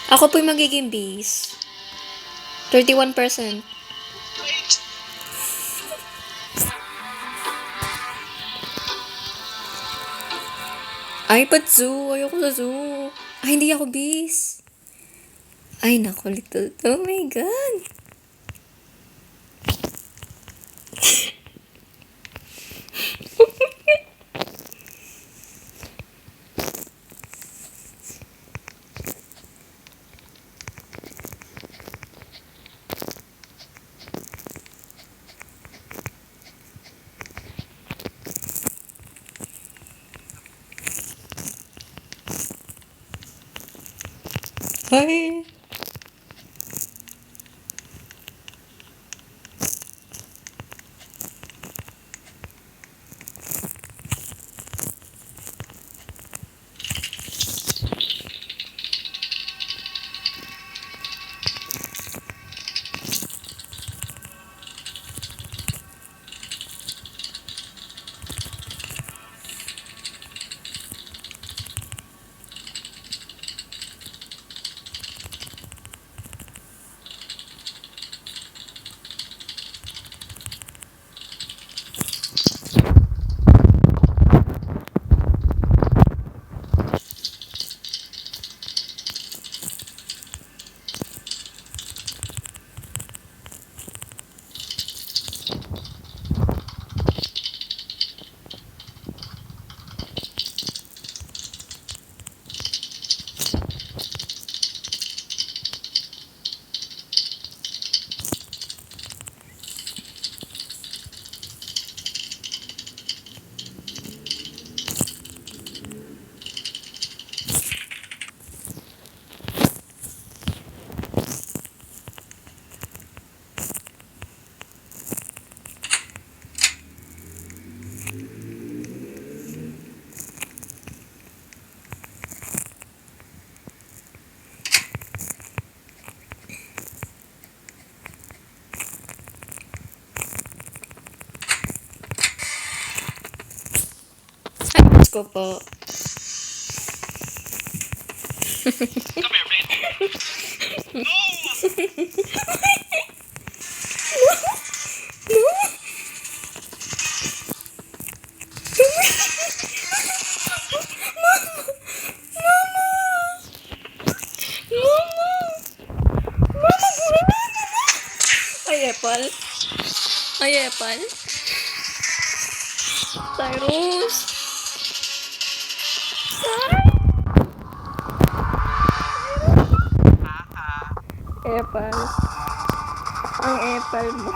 Ako po'y magiging bis. 31%. Ay, ba't zoo? Ayoko sa zoo. Ay, hindi ako bis. Ay, naku, little. Oh my God. Ay. Diyos ko po. Come here, man. No! Ay, Apple. Ay, Apple. Cyrus. Apple. Ang Apple mo.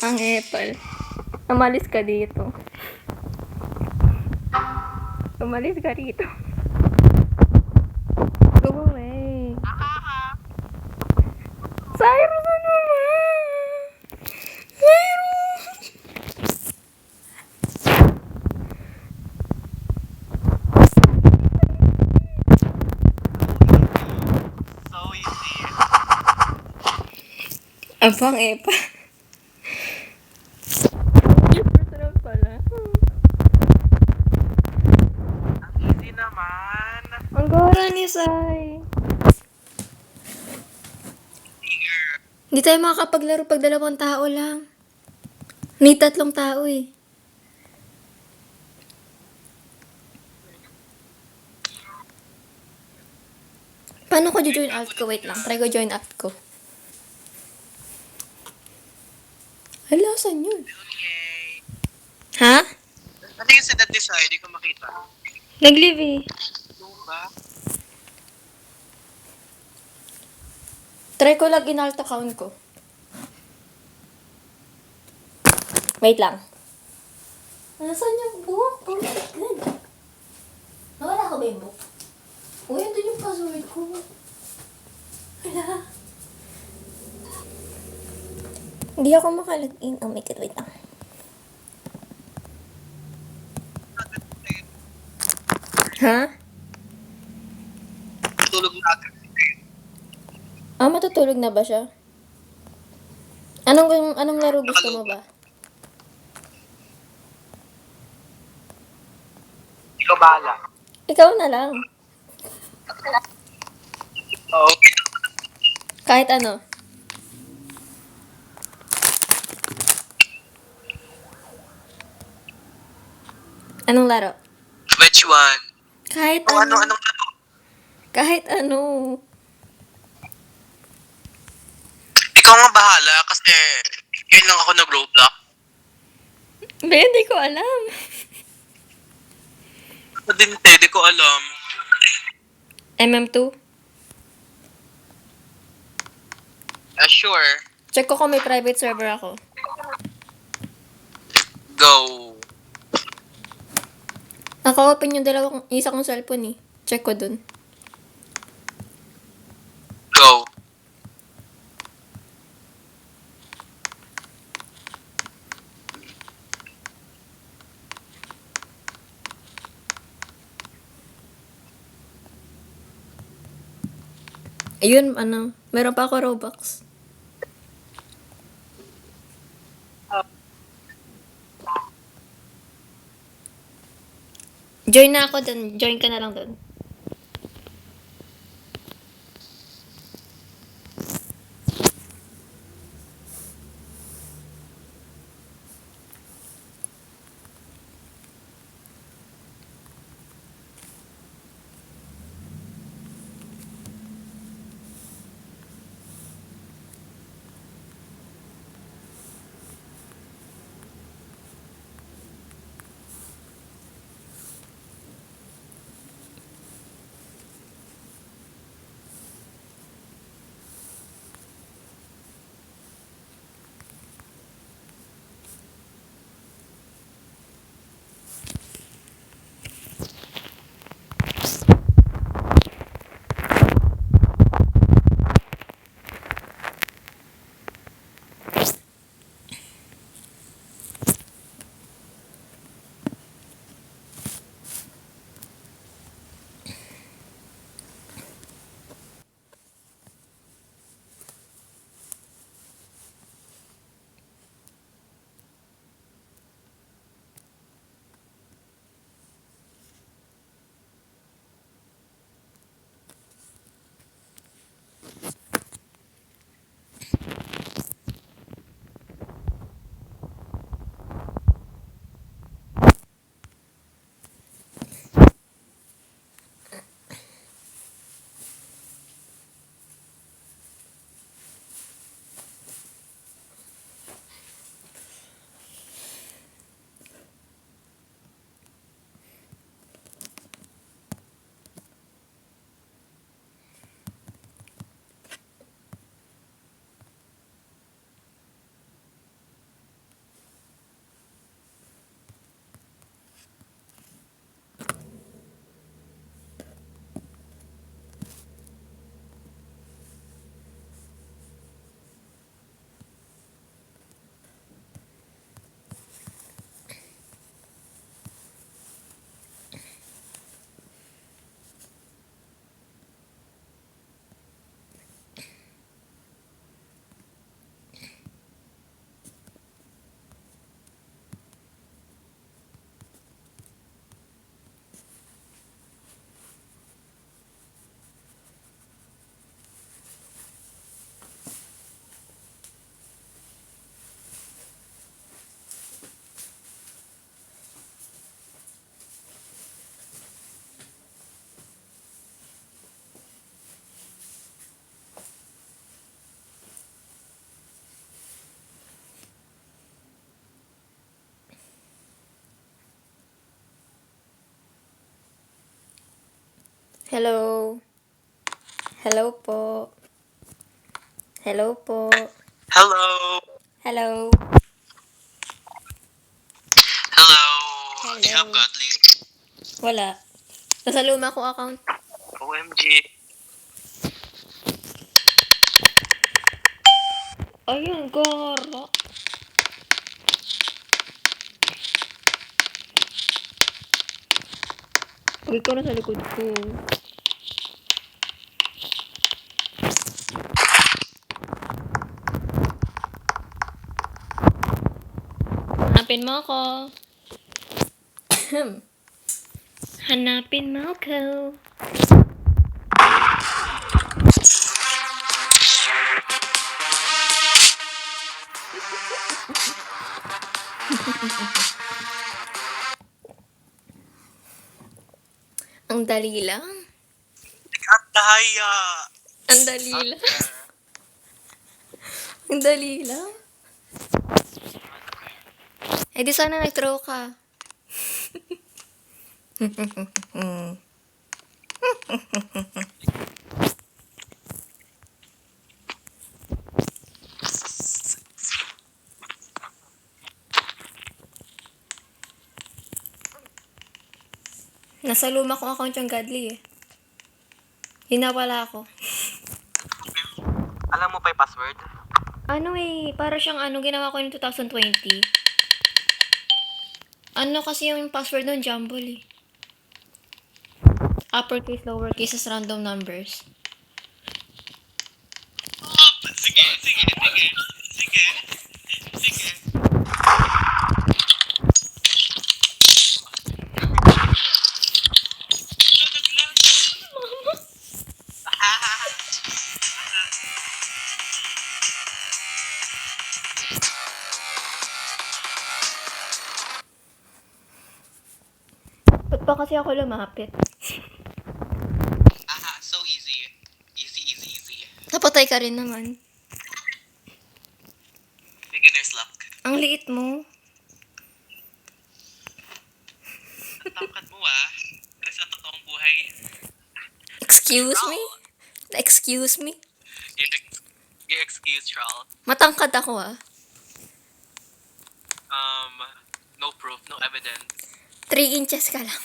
Ang Apple. Umalis ka dito. Umalis ka dito. Go away. Cyrus, ano ba? Cyrus! So easy. Abang Apple. Personal pala. Ang easy naman. Ang gara ni Sai. Hindi tayo makakapaglaro pag 2 tao lang. Ni 3 tao eh. Paano ko join alt ko? Wait lang. Try ko join alt ko. Hala, saan yun? Okay. Ha? Ano yung sa design? Hindi ko makita. Nag-live eh. Ano ba? Try ko login alt account ko. Wait lang. Nasaan yung book? Oh my God. Nawala ko ba yung book? Uy, ito yung password ko. Wala. Hindi ako makalagin. Oh my God, wait lang. Ha? Tulog na agad. Ah, matutulog na ba siya? Anong laro gusto mo ba? Ikaw bahala. Ikaw na lang. Oo. Kahit ano. Anong laro? Which one? Kahit Kung ano. ano-anong ano. Kahit ano. Ikaw nga bahala kasi ngayon lang ako nag-Roblox. Ba, hindi ko alam. Ako din, te, di ko alam. MM2? Sure. Check ko kung may private server ako. Go. Naka-open yung isa kong cellphone eh. Check ko dun. Go. Ayun, ano. Meron pa ako Robux. Join na ako dun. Join ka na lang dun. Hello. Hello po. Hello po. Hello. Hello. Hello. Do you have Hello. Godly? Wala. Nasa luma kong account. OMG. Ayun, gara. Uy, ko na sa likod ko. Hanapin mo ako. Hanapin mo ko. Ang dali lang. At dahaya. Ang dali lang. Ang dali lang. Eh di sana nag-throw ka. Nasa luma kong account yung Godly eh. Hinawala ako. Alam mo pa yung password? Ano eh, para siyang ginawa ko yung 2020. Ano kasi yung password nun, jumble eh. Uppercase, lowercase, as random numbers. Sige. Ba't ba kasi ako lumapit? So easy. Easy. Napatay ka rin naman. Beginner's luck. Ang liit mo. Ang tangkad mo Pero sa totoong buhay, Excuse me? Excuse me? yung excuse, Charles. Matangkad ako No proof, no evidence. 3 inches ka lang.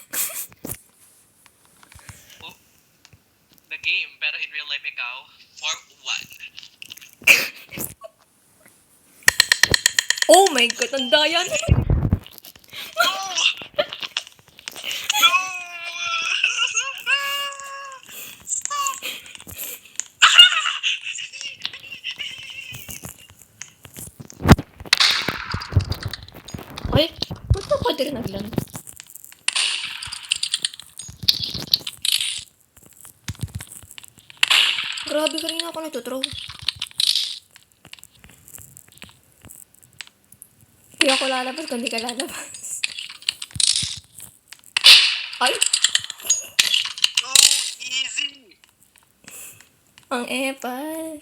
The game, pero in real life ikaw, 4'1". Oh my God, ang daya naman. No! Stop! Ay, ba't ako din naglan? Grabe ka rin ako nagtutrow. Hindi ako lalabas kung di ka lalabas. Ay, So easy! ang epal.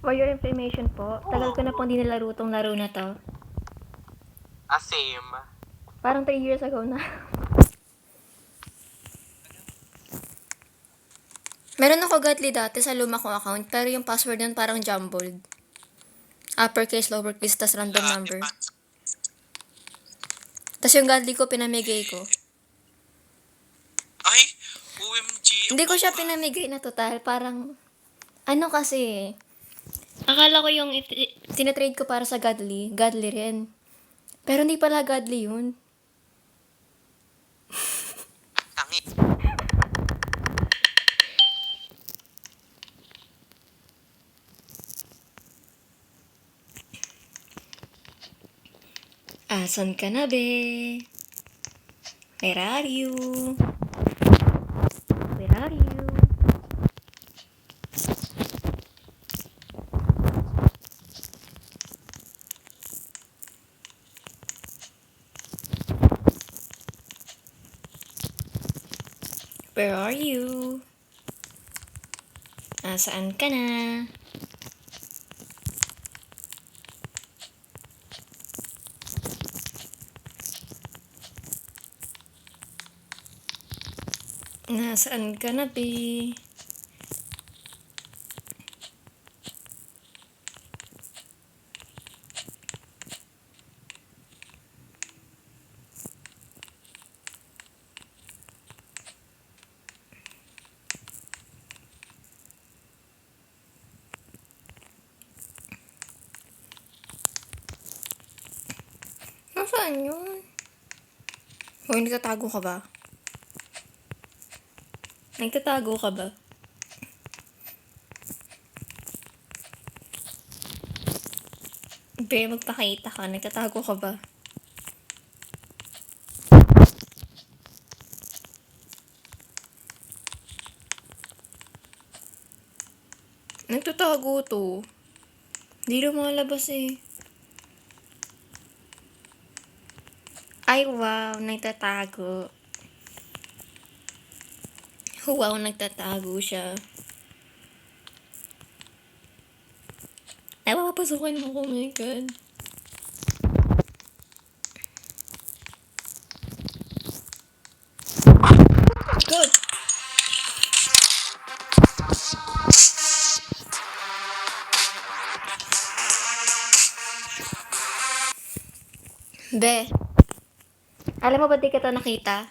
For your information po, tagal ko na pong di nalaro tong laro na to. Same. Parang 3 years ago na. Meron ako Godly dati sa luma kong account, pero yung password nun parang jumbled. Uppercase, lowercase, tas random number. Tas yung Godly ko, pinamigay ko. Ay, OMG. Hindi ko siya pinamigay na total, parang, kasi, akala ko yung tinatrade ko para sa Godly rin. Pero hindi pala Godly yun. Tangi. Asan ka na, be? Where are you? Where are you? Where are you? Nasaan ka na? Nasaan ka na, be? Nasaan yun? Hoy, nagtatago ka ba? Nagtatago ka ba? Be, magpakita ka. Nagtatago ka ba? Nagtatago to. Hindi lumalabas eh. Ay, wow. Nagtatago. Wow, nagtatago siya. Ay, papapasukin mo ko. Oh my God. Good. Be. Alam mo ba di kita nakita?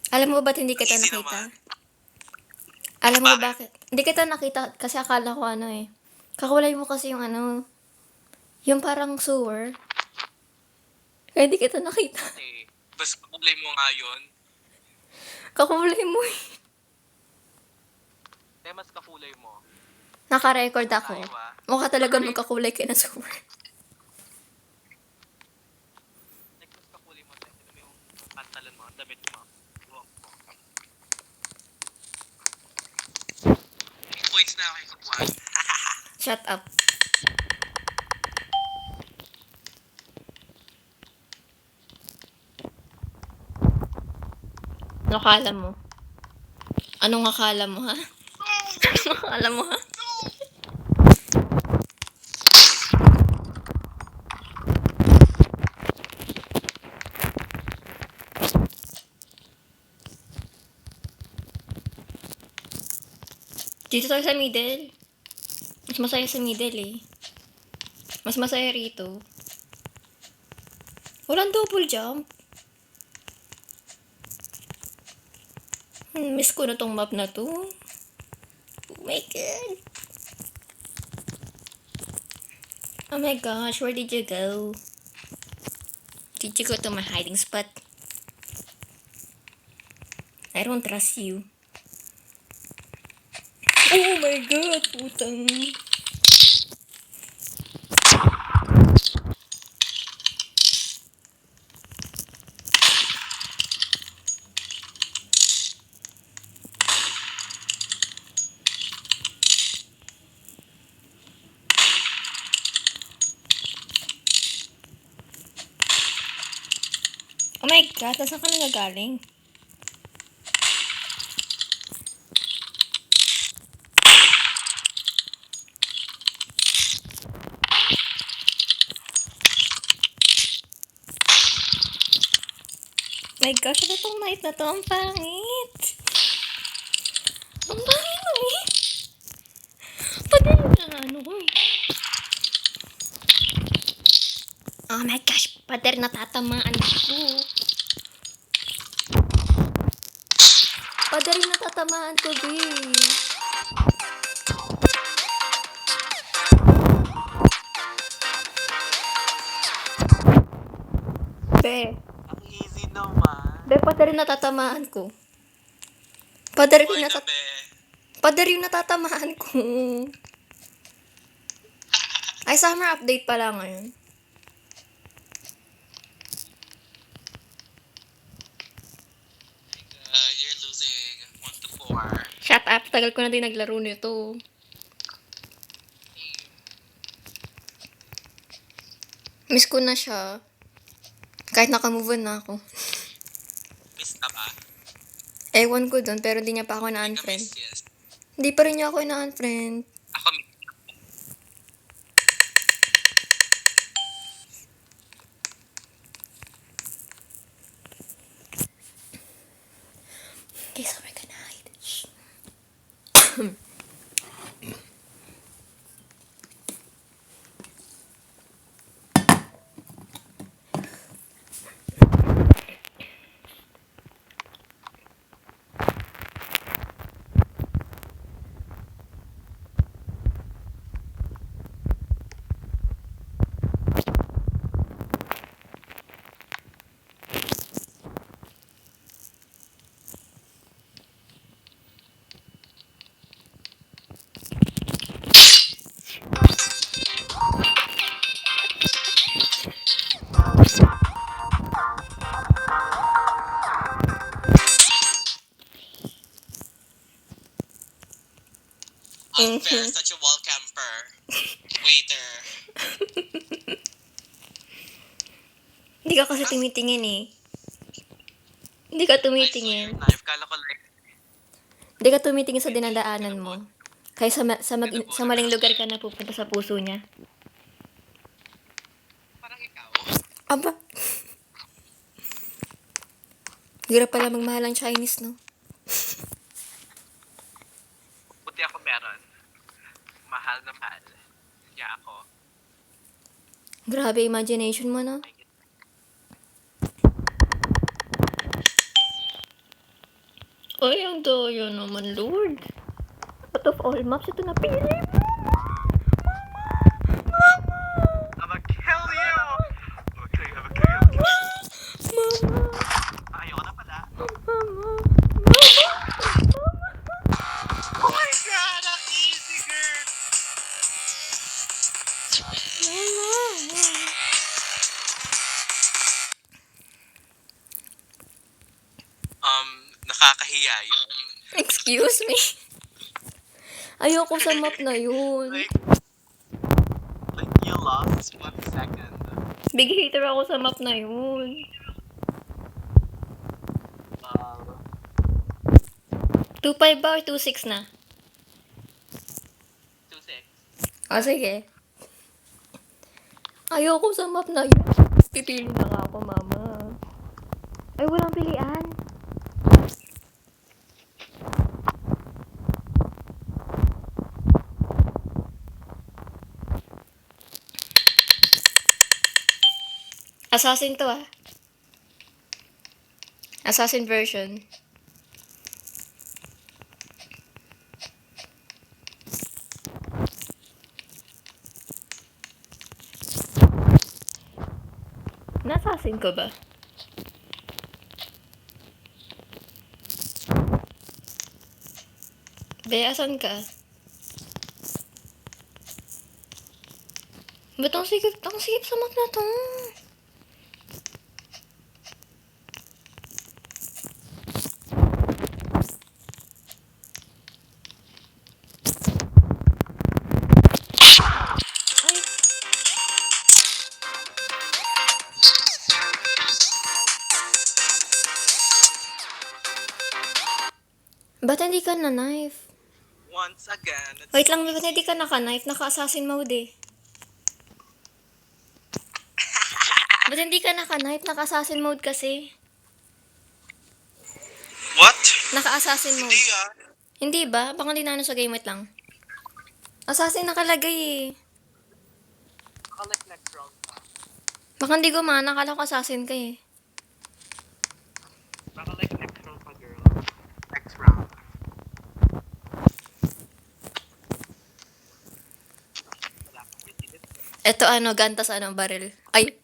Alam mo ba hindi kita Easy nakita? naman. Alam mo Bakit? bakit? Hindi kita nakita kasi akala ko ano eh. Kakulay mo kasi yung ano. Yung parang sewer. Kaya hindi kita nakita. Eh, bas kulay mo nga yun. Kakulay mo eh. Mas kakulay mo. Naka-record ako. Tayo ah. Mukha talaga magkakulay kayo na sewer. Mas kakulay mo. Tignan mo yung pantalan mo, ang damit mo. Points na ako yung kapuan. Shut up. Ano akala mo? Anong akala mo, ha? Anong akala mo, ha? Dito tayo sa middle. Mas masaya sa middle eh. Mas masaya rito. Walang double jump. Miss ko na tong map na to. Oh my God. Oh my gosh, where did you go? Did you go to my hiding spot? I don't trust you. Oh my God, putang. Oh my God, nasaan ka nagagaling? My gosh, ano itong night na to? Ang pangit. Ang pangit mo eh. Pati na ano ko eh. Oh my gosh, pader natatamaan ko. Pader yung natatamaan ko, babe. Be. Ang easy naman. Be, pader yung natatamaan ko. Pader yung, Boy na be. pader yung natatamaan ko. Ay, summer update pala ngayon. You're losing 1-4. Shut up, tagal ko na din naglaro nito. Miss ko na siya. Kahit nakamove on na ako. Miss ka ba? Ewan ko dun, pero di niya pa ako na-unfriend. Miss, yes. Hindi pa rin niya ako na-unfriend. Ako, Okay, so we're gonna hide. Shh. Unfair, Mhm. such a wall camper. Waiter. Hindi ka kasi tumitingin eh. Hindi ka I saw your tumitingin. knife. Kala ko like, Hindi ka tumitingin sa dinadaanan mo. Kaya sa pinabulok. maling lugar ka na pupunta sa puso niya. Parang ikaw. Aba, hirap pala magmahal ang Chinese, no? Buti ako meron. Mahal na mahal. Kaya ako. Grabe imagination mo, no? Ay, ang daya naman, Lord. Out of all maps, ito na pili mo. I'ma kill you! Okay, I'ma kill you. Mama, Ayoko na pala. mama, Oh my god, ang easy, girl! mama. Nakakahiya yun. Excuse me? Ayoko sa map na yun. Like you lost 1 second. Big hater ako sa map na yun. 2.5 ba or 2.6 na? 2-6. Ah, sige. Ayoko sa map na yun. Pipili na nga ako, mama. Ay, walang pilian. Assassin to, ah. Assassin version. Na-assassin ko ba? Be, asan ka? Ba't ang sikip sa map na to? Ay. Ba't hindi ka na knife? Once again, it's Wait lang, ba't hindi ka naka-knife? Naka-assassin mode eh. Ba't hindi ka naka-knife? Naka-assassin mode kasi. what? Naka-assassin mode. Hindi ah. Hindi ba? Baka hindi na ano sa game, wait lang. Assassin nakalagay eh. Collect next round pa. Baka hindi gumana, akala ko assassin ka eh. Collect next round pa, girl. Next round. Wala kang pilit. Eto ano, gantas ano, baril. Ay!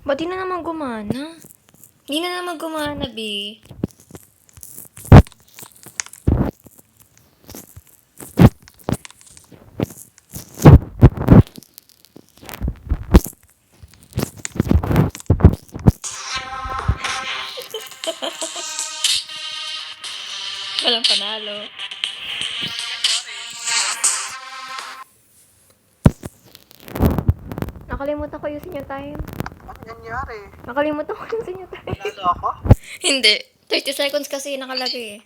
Ba't di na naman gumana? Di na naman gumana, B. Walang panalo. Nakalimutan ko yusin yung time. Ano nangyari? Nakalimutan ko yusin yung time. Lalo ako? Hindi. 30 seconds kasi nakalagay eh.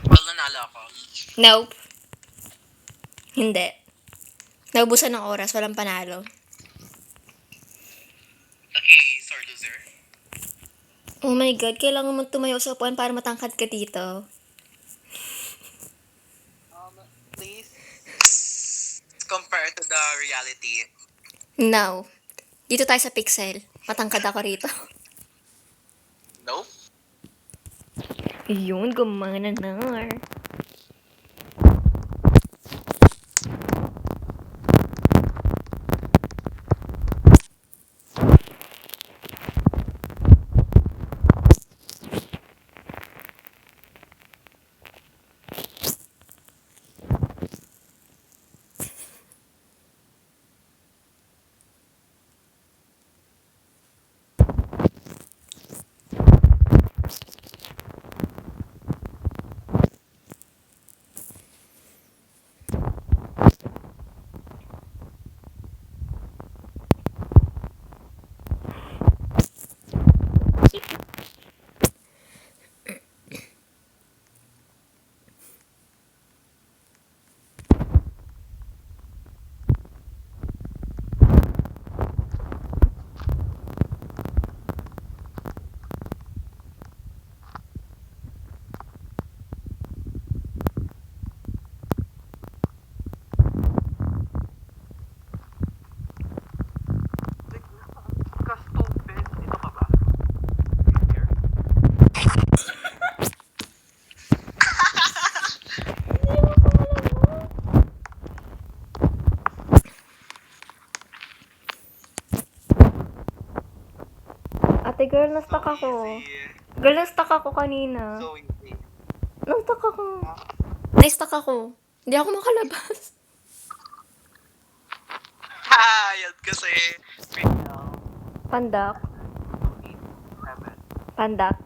Well, nanalo ako. Nope. Hindi. Naubusan ng oras, walang panalo. Okay, sore loser. Oh my God, kailangan mo tumayo sa upuan para matangkad ka dito. Please. Compare to the reality. Now, dito tayo sa pixel. Matangkad ako rito. Nope. Yun, gumana na. Ate girl, na-stuck ako. Girl, na-stuck ako kanina. So easy. Na-stuck ako. Na-stuck ako. Hindi ako makalabas. Yan kasi. Wait now. Pandak. Pandak.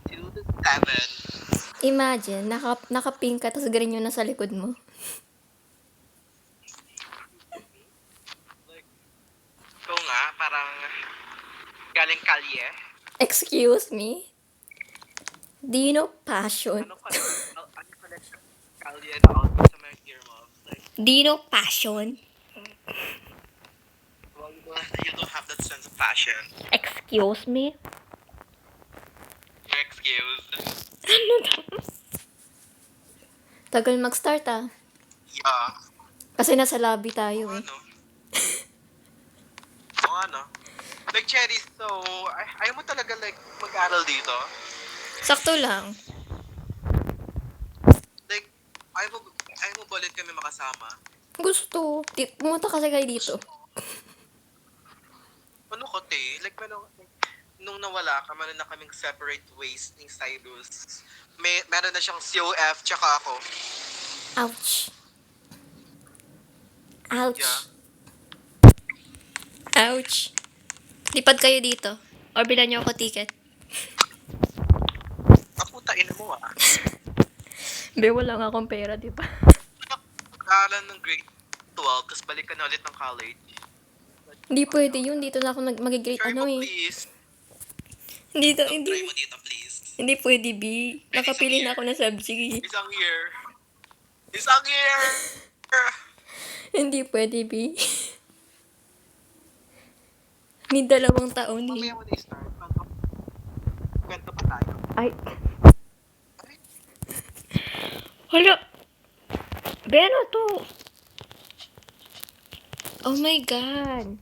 2 to 7. Imagine, naka-pink ka, tapos ganyan yun nasa likod mo. Ikaw nga, parang galing kalye. Excuse me? Do you know passion? Ano connect kalye na outfit sa mga earmuffs? Like, Do you know passion? well, you don't have that sense of passion. Excuse me? You're excused. Ano na? Tagal mag-start ah. Yeah. Kasi nasa lobby tayo eh. Ano? Ano? Like, Cherry, so, ayaw mo talaga, like, mag-aral dito? Sakto lang. Like, ayaw mo ba ulit kami makasama? Gusto. Pumunta kasi kayo dito. Ano ko, te? Like, nung nawala ka, meron na kaming separate ways ni Cyrus. Meron na siyang COF, tsaka ako. Ouch. Ouch. Yeah. Ouch. Lipad kayo dito. Or bilan niyo ako ticket. Puta, ina mo ah. Be, wala nga akong pera, di ba? Aral ng grade 12, tapos balik ka na ulit ng college. Hindi pwede yun. Dito na ako mag-grade Try mo, ano eh. please. Dito, Try hindi. mo dito, please. Hindi pwede, B. Nakapili na ako ng subject. Isang year. Isang year! Hindi pwede, B. Need 2 taon eh. Mamaya mo na i-start. Kwento pa tayo. Ay. Hala. Be, ano to? Oh my God.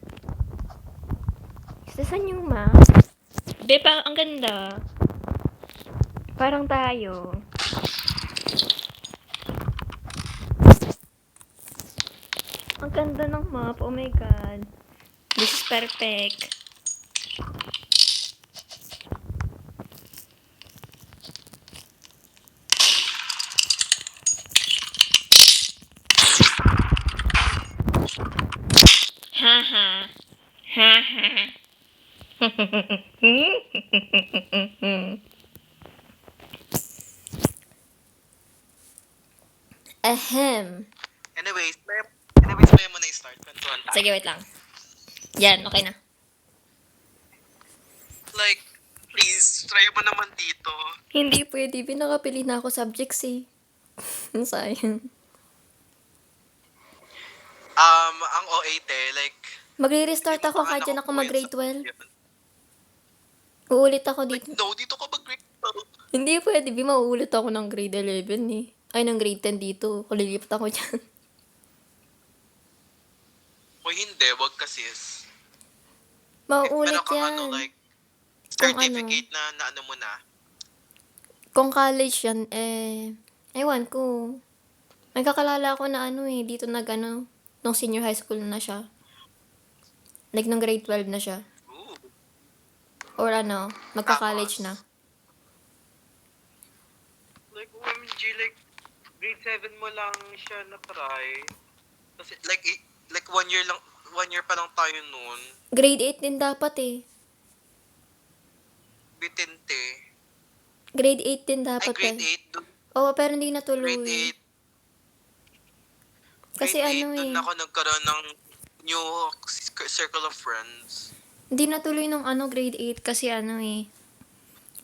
Saan yung map? Be, ang ganda. Parang tayo. Ang ganda ng map. Oh my God. This is perfect. Haha. Haha. Ahem. Anyways, may mo na i-start. Kwentuhan tayo. Sige, wait lang. Yan, okay na. Like, please, try mo naman dito. Hindi pwede. Pinakapili na ako subjects eh. Sayang. Ang OAT, like, Magre-restart ako kahit dyan ako mag-grade 12. Uulit ako Like, dito. no, dito ka mag-grade 12. Hindi pwede. Mauulit ako ng grade 11 eh. Ay, ng grade 10 dito. Kulilipat ako dyan. O hindi, wag kasi. Mauulit Meron kang yan. ano, like, Kung certificate na ano mo na. Kung college yan, ewan ko. May kakalala ko na ano eh, dito nung senior high school na siya. Like, nung grade 12 na siya. Ooh. Or magka-college na. Like, OMG, like, grade 7 mo lang siya na-try. Kasi, like 1 year pa lang tayo noon. Grade 8 din dapat eh. Bitinte. Grade 8 din Ay, dapat grade eh. 8. Oo, pero hindi natuloy. Grade 8. Kasi grade 8, ano doon eh. ako nagkaroon ng new circle of friends. Hindi natuloy nung grade 8 kasi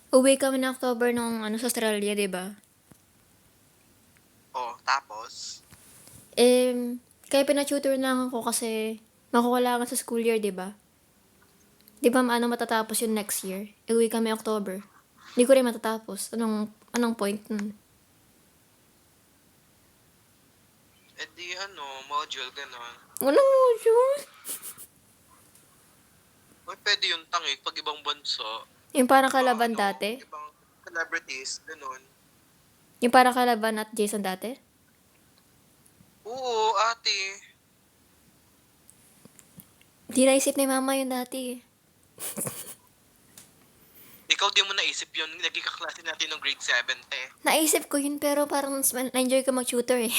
uwi kami na October nung sa Australia, 'di ba? Oh, tapos? Kaya pina-tutor lang ako kasi makukulangan sa school year, 'di ba? 'Di ba matatapos yung next year? Uwi kami October. Hindi ko rin matatapos. Anong point nun? Di module, gano'n. Walang module. Uy, pwede yung tangik pag ibang bansa. Yung parang Kalaban dati? Ibang celebrities, gano'n. Yung parang Kalaban at Jason dati? Oo, ate. Di naisip ni mama yun dati. Ikaw di mo naisip yun, naging kaklase natin ng grade 7, te. Naisip ko yun pero parang na-enjoy ko mag-tutor eh.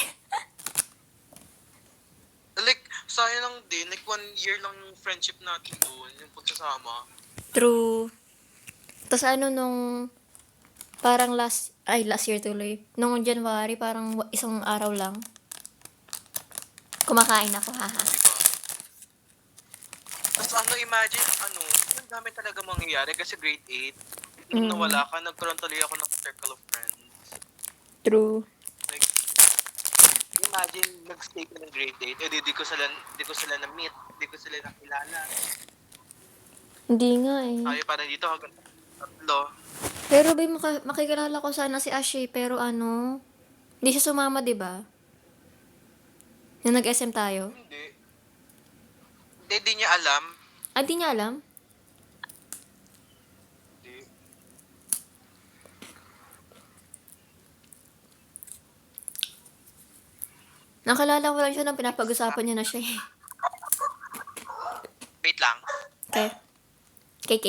Like, sayang lang din, like 1 year lang yung friendship natin doon, yung pagsasama. True. Tapos nung parang last year tuloy. Nung January, parang isang araw lang. Kumakain ako, haha. Diba? Tapos imagine, ang dami talaga mangyayari kasi grade 8, nung nawala ka, nagkaroon tuloy ako ng circle of friends. True. Like, imagine, nag-stay ka ng grade 8, di ko sila na-meet, di ko sila nakilala. Hindi nga eh. Tayo para dito hanggang 3. Pero ba makikilala ko sana si Ashley, pero hindi siya sumama, di ba? Nung nag-SM tayo. Hindi. Hindi niya alam. Ah, di niya alam? Hindi. Nakalala ko lang siya nang pinapag-usapan niya na siya eh. Wait lang. Okay. KK.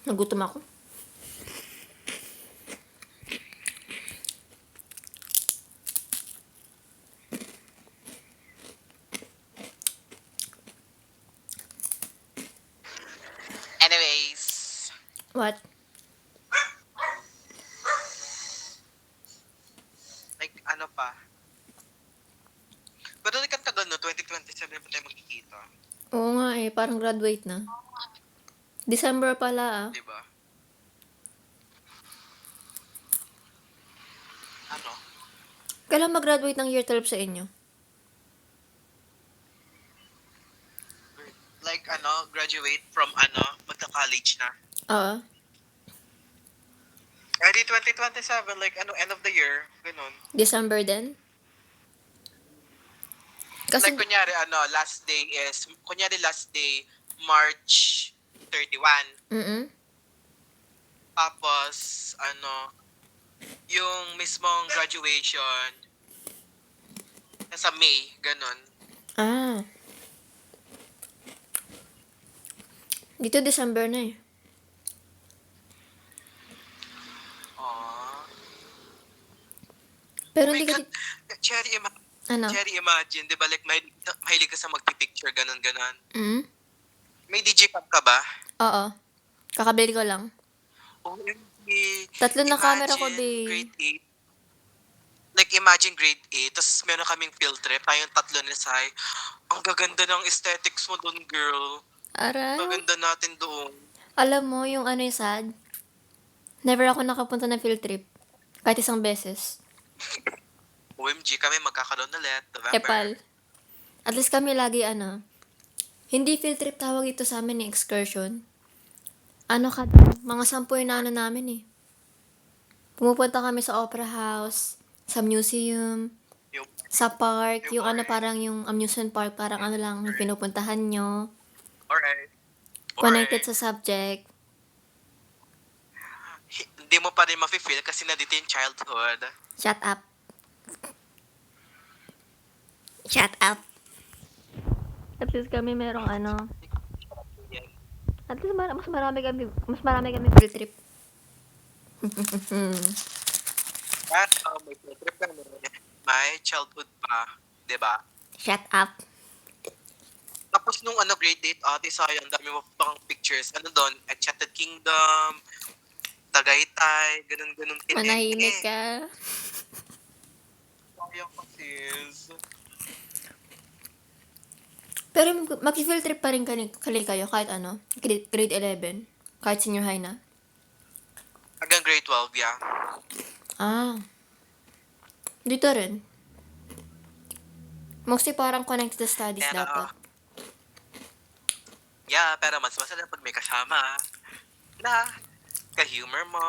Nagutom ako. Anyways. What? Like, ano pa? Pero like, ang tagal no, 2027 pa tayo magkikita. Oo nga eh, parang graduate na. December pala ah. Diba? Ano? Kailan mag-graduate ng year 12 sa inyo? Like, graduate from, magka-college na. Oo. Early 2027, like, end of the year, ganun. December din? Kasi, Like, kunyari, last day, March 31. Tapos, yung mismong graduation, nasa May, ganun. Dito December na eh. Aww. Pero Oh my hindi kasi, God. Cherry, ano? imagine, di ba, like, mahilig ka sa magpipicture, ganun. Mm? May digicam ka ba? Oo. Kakabili ko lang. OMG. 3 na camera ko, Imagine, babe. grade 8. Like, imagine grade 8, tapos meron kaming field trip, tayong 3 ni Sai. Ang gaganda ng aesthetics mo doon, girl. Aray. Gaganda natin doon. Alam mo, yung yung sad? Never ako nakapunta ng field trip. Kahit isang beses. OMG, kami magkakaroon ulit. November. Epal. At least kami lagi hindi field trip tawag ito sa amin, excursion. Mga 10 yung namin eh. Pumupunta kami sa opera house, sa museum, Yung, sa park, yung Yung parang yung amusement park, parang lang yung pinupuntahan nyo. alright. Connected sa subject. Hindi mo pa rin mafe-feel kasi nandito yung childhood. Shut up. Shut up. At least kami merong Yan. At least mas marami kami field trip. At may field trip kami. May childhood pa. Diba? Shut up. Tapos nung grade 8, ate sayang, dami mo pang pictures. Doon? Enchanted Kingdom, Tagaytay, ganun-ganun. Manahimik ka. Sayang pa, sis. Pero mag-field trip pa rin kayo kahit grade 11, kahit senior high na. Hanggang grade 12, yeah. Dito rin. Mostly parang connected to studies Pero, dapat. yeah, pero mas masarap pag may kasama. Na, ka-humor mo,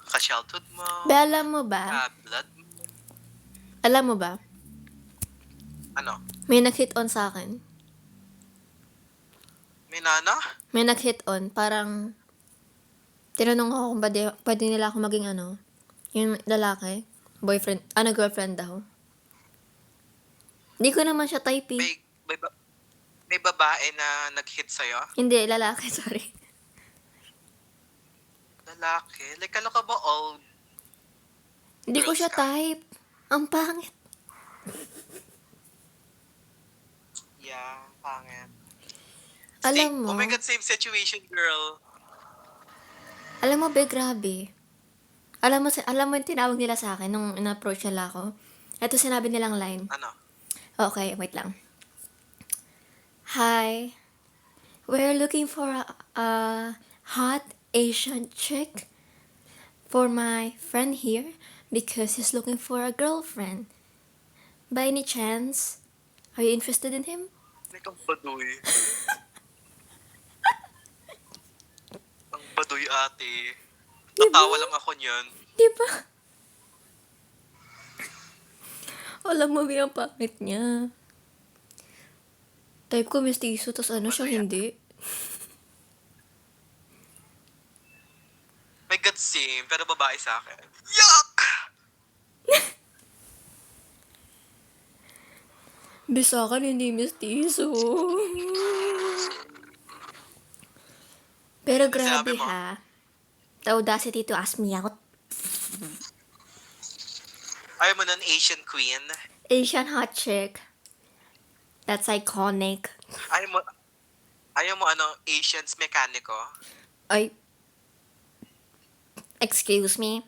ka-childhood mo, Alam mo ba? ka-blood mo. Alam mo ba? Ano? May nag-hit on sa akin. May nana? May nag-hit on. Parang, tinanong ako kung pwede nila ako maging yung lalaki. Boyfriend, girlfriend daw. Hindi ko naman siya type eh. May may, may babae na nag-hit sa'yo? Hindi, lalaki, sorry. Lalaki? Like, kala ka ba all Hindi ko girls siya ka? type. Ang pangit. Yeah, pangit. Alam mo, Oh my God, same situation, girl. be, grabe. Alam mo yung tinawag nila sa akin nung in-approach nila ako? Ito sinabi nilang line. Ano? Okay, wait lang. Hi, we're looking for a hot Asian chick for my friend here because he's looking for a girlfriend. By any chance, are you interested in him? Like, ang baduy. Ang baduy, ate. Natawa lang ako niyan. Di ba? Alam mo ba yung pangit niya? Type ko mestizo, tas ano siya, Masaya. hindi. My God, same. Pero babae sa akin. Yuck! Bisa ka hindi mestizo. Pero Ano sinabi grabe mo? ha. The audacity to ask me out. Ayaw mo nun Asian queen? Asian hot chick. That's iconic. Ayaw mo ano, Asians mekaniko? Ay, excuse me.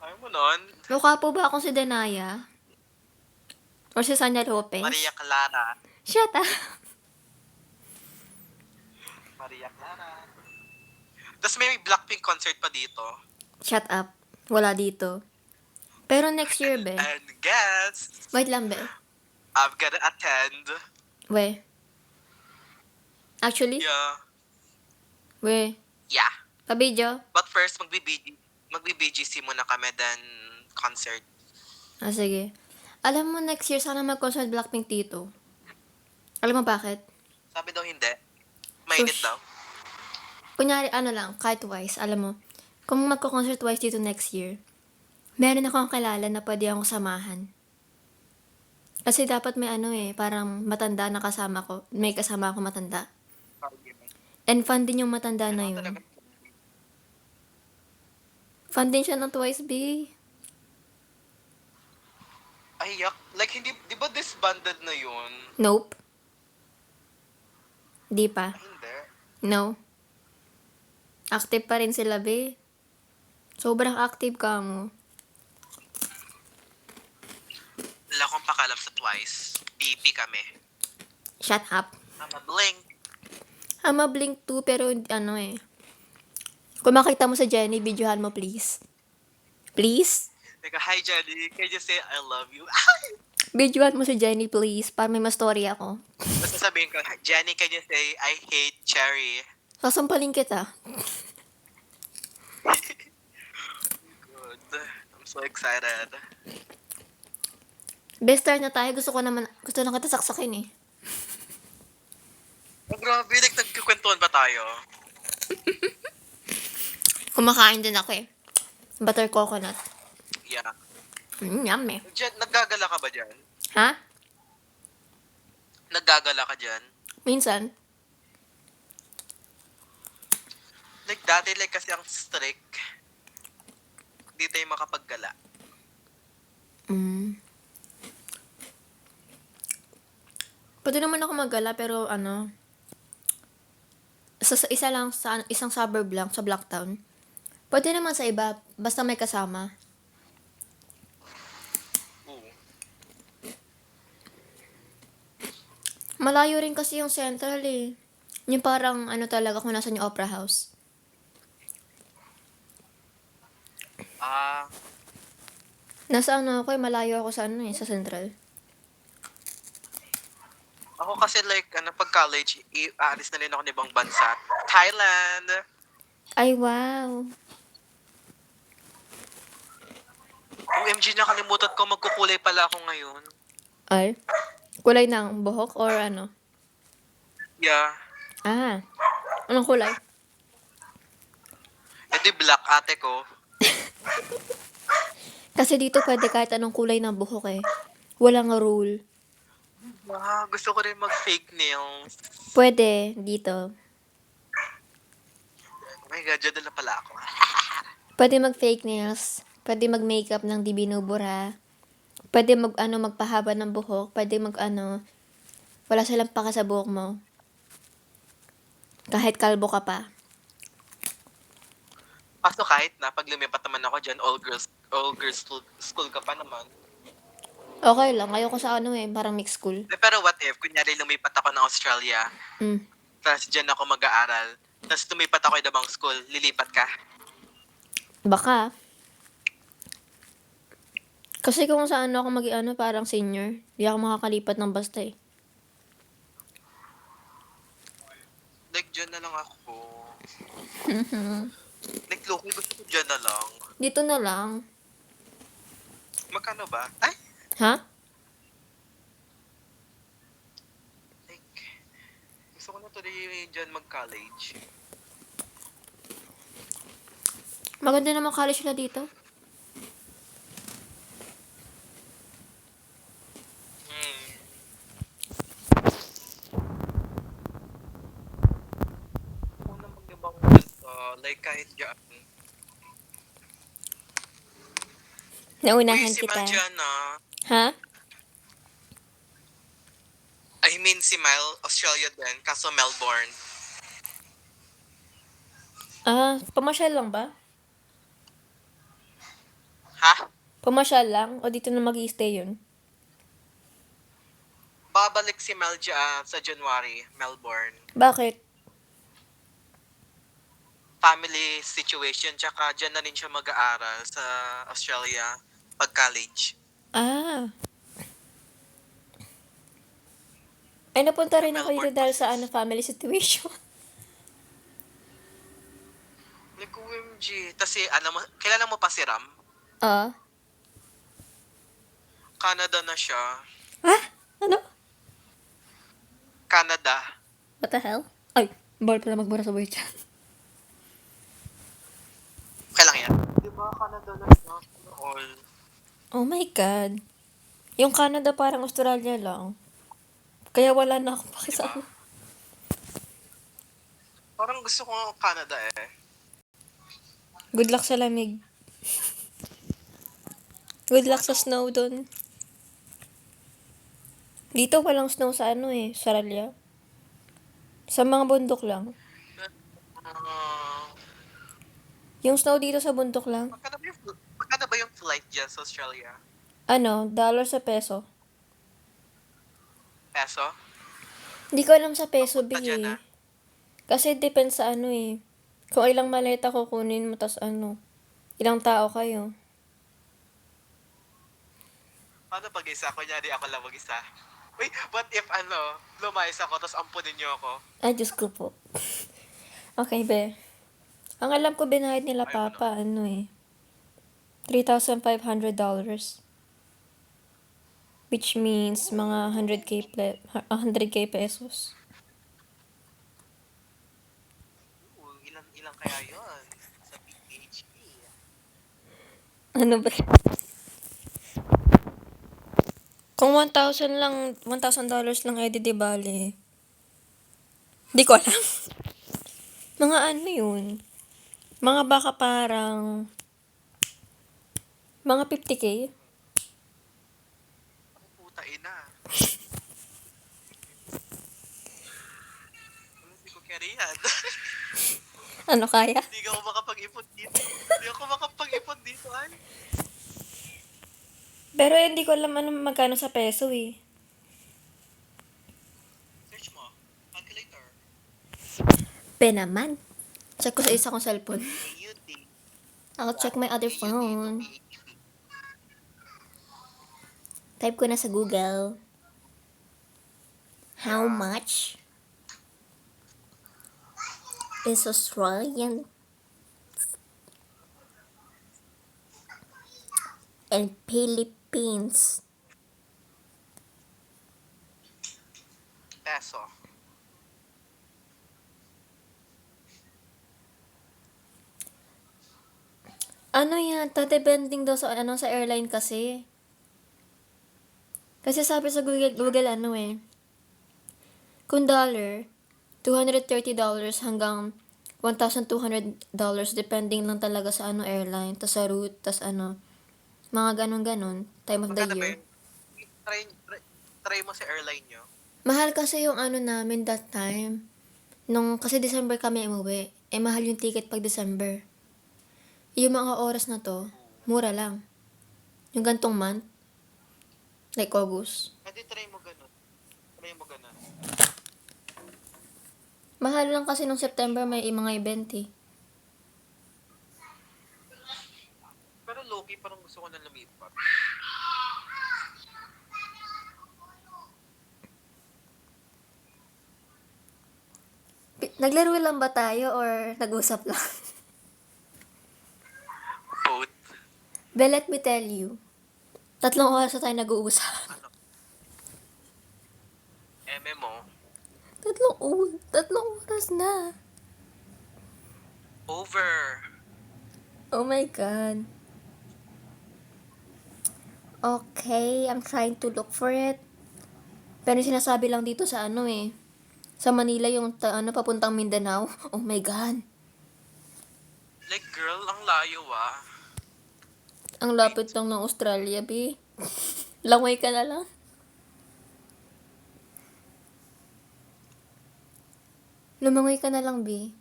Ayaw mo nun? Mukha po ba akong si Denaya? Or si Sanya Lopez? Maria Clara. Shut up. Maria Clara. Tapos may Blackpink concert pa dito. Shut up. Wala dito. Pero next year, be. And guess, Wait lang, be. I'm gonna attend. We. Actually, Yeah. we. Yeah. Pa-video? But first, magbi-BGC muna kami, then concert. Ah, sige. Alam mo, next year, sana mag-concert Blackpink dito. Alam mo bakit? Sabi daw hindi. Mainit Shush. daw. Kunyari, ano lang, kahit twice, alam mo, kung magko-concert twice dito next year, meron akong kilala na pwede akong samahan. Kasi dapat may ano parang matanda na kasama ko. May kasama ako matanda. And fun din yung matanda na yun. Fun din siya ng Twice, B. Ay, yak. Like, hindi, di ba disbanded na yun? Nope. Di pa. Ay, hindi. No. Active pa rin sila, B. Sobrang active ka mo. Wala akong pakalam sa Twice. BP kami. Shut up. I'm a blink. I'm a Blink 2, pero ano Kung makita mo sa Jenny, videohan mo, please. Please? Like, hi, Jenny. Can you say I love you? Videohan mo si Jenny, please, para may ma-story ako. Basta sabihin ko, Jenny, can you say I hate cherry? Sasampalin kita. Good. I'm so excited. Best star na tayo. Gusto lang kita saksakin Oh, grabe. Like, nagkikwentuhan ba tayo? Kumakain din ako Butter coconut. Yeah. Yummy. Naggagala ka ba dyan? Ha? Naggagala ka dyan? Minsan. Like, dati, like, kasi ang strict. Hindi tayo makapaggala. Pwede naman ako maggala, pero isa lang sa isang suburb lang sa Blacktown. Pwede naman sa iba, basta may kasama. Oo. Malayo rin kasi yung Central Yung parang talaga kung nasan yung Opera House. Nasa ako malayo ako sa sa Central. Ako kasi like, pag college, aalis na rin ako ng ibang bansa. Thailand! Ay, wow. OMG, nakalimutan ko, magkukulay pala ako ngayon. Ay, kulay ng buhok or ano? Yeah. Ah, anong kulay? E di black ate ko. Kasi dito pwede kahit anong kulay ng buhok Walang rule. Gusto ko rin mag-fake nails. Pwede, dito. Oh my God, dyan na pala ako. Pwede mag-fake nails. Pwede mag-makeup ng di binubura. Pwede magpahaba ng buhok. Pwede wala silang paka sa buhok mo. Kahit kalbo ka pa. Paso kahit na, pag lumipat naman ako dyan, all girls school ka pa naman. Okay lang. Ayoko sa parang mixed school. Pero what if, kunyari lumipat ako ng Australia, Mm. tapos dyan ako mag-aaral, tapos lumipat ako ibang school, lilipat ka? Baka. Kasi kung saan ako parang senior, di ako makakalipat ng basta eh. Like, dyan na lang ako. Like, local gusto ko dyan na lang. Dito na lang. Magkano ba? Ay, Ha? like, gusto ko na tuloy dyan mag-college. Maganda naman college na dito. Hmm. Ako na mag-ibang like, kahit dyan. Naunahan Si kita. Mel dyan, Ha? I mean, si Mel, Australia din, kaso Melbourne. Pamasyal lang ba? Ha? Pamasyal lang? O dito na mag-i-stay yun? Babalik si Mel dyan sa January, Melbourne. Bakit? Family situation, tsaka dyan na rin siya mag-aaral sa Australia pag-college. Ay, napunta rin ako dito Melbourne dahil pa sa sis. family situation. Like, OMG. Kasi, alam mo, kilala mo pa si Ram? Canada na siya. Ano? Canada. What the hell? Ay, bawal pala magbura sa buhay dyan. Okay lang yan. Diba, Canada na siya? All. Oh my God. Yung Canada parang Australia lang. Kaya wala na akong Diba? pakisama. Parang gusto ko Canada eh. Good luck sa lamig. Good luck sa snow dun. Dito walang snow sa Saralya. Sa mga bundok lang. Uh, Yung snow dito sa bundok lang. magkano ba yung flight dyan sa Australia? Dollar sa peso. Peso? Hindi ko alam sa peso, Papunta dyan, eh. Kasi depends sa Kung ilang maleta kukunin mo, tas ilang tao kayo. Paano pag isa? Kunyari ako lang mag-isa. Wait, what if lumayas ako tapos ampunin niyo ako? Ay, Diyos ko po. Okay, be. Ang alam ko, binayad nila Ayaw mo papa, $3,500. Which means, mga 100K pesos. Ilang kaya yun? Sa PHP. Ano ba? Kung $1,000 lang, $1,000 lang, di bale. Hindi ko alam. Mga yun? Mga baka parang, mga 50K? Puta ina. Hindi ko carry yan. Ano kaya? Hindi ako makapag-ipon dito. Hindi ako makapag-ipon dito, ay. Pero hindi ko alam magkano sa peso eh. Search mo. Calculator. Naman. Check ko sa isa kong cellphone. AUD. I'll check my other AUD to phone. PHP. Type ko na sa Google. How Yeah. much is Australian and Philippines? Peso. Yan? Depending daw sa airline kasi. Kasi sabi sa Google ano eh, kung dollar, $230 hanggang $1,200 depending lang talaga sa ano airline, tas sa route, tas ano, mga ganon-ganon, time of the Magkano ba year. yun? Try mo sa airline nyo. Mahal kasi yung ano namin that time. Kasi December kami umuwi. Eh, mahal yung ticket pag December. Yung mga oras na to, mura lang. Yung gantong month, like August. Hindi, try mo ganun. Try mo ganun. Mahal lang kasi nung September may mga event eh. Pero low-key parang gusto ko na lumipat. Naglaro lang ba tayo or nag-usap lang? Both. But let me tell you, 3 oras na tayo nag-uusap. Ano? MMO. 3 oras na. Over. Oh my God. Okay, I'm trying to look for it. Pero sinasabi lang dito sa ano eh. Sa Manila yung papuntang Mindanao. Oh my God. Like, girl, ang layo ah. Ang lapit lang ng Australia, B. Langoy ka na lang. Lumangoy ka na lang, B.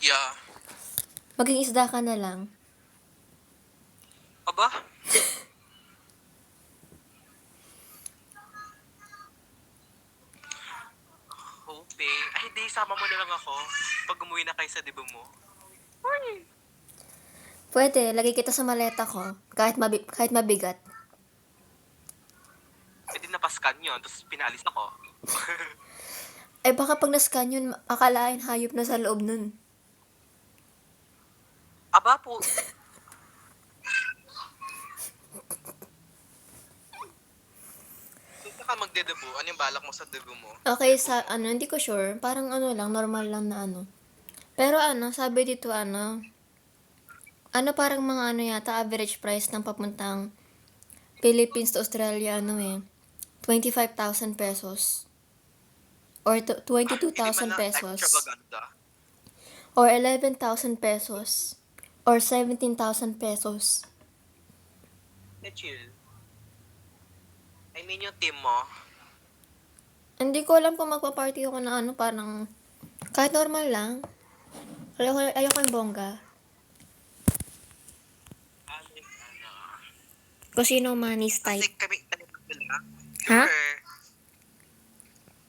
Yeah. Maging isda ka na lang. Aba? Hope eh. Ay, di, sama mo na lang ako. Pag umuwi na kayo sa dibo mo. Pwede, lagay kita sa maleta ko. Kahit mabigat. Pwede napascan yun, tapos pinalis ako. Eh baka pag nascan yun, akalain hayop na sa loob nun. Aba po. Saan ka magdedebo? Ano yung balak mo sa debo mo? Okay, hindi ko sure. Parang lang, normal lang na ano. Pero sabi dito parang mga yata average price ng papuntang Philippines to Australia, 25,000 pesos. Or 22,000 pesos. Extravaganda. Or 11,000 pesos. Or 17,000 pesos. Chill. I mean yung team mo. Hindi ko alam kung magpa-party ako na parang kahit normal lang. Ayoko yung bongga. Kung sino manis type. Kasi kami tatlo lang. Ha? Sure.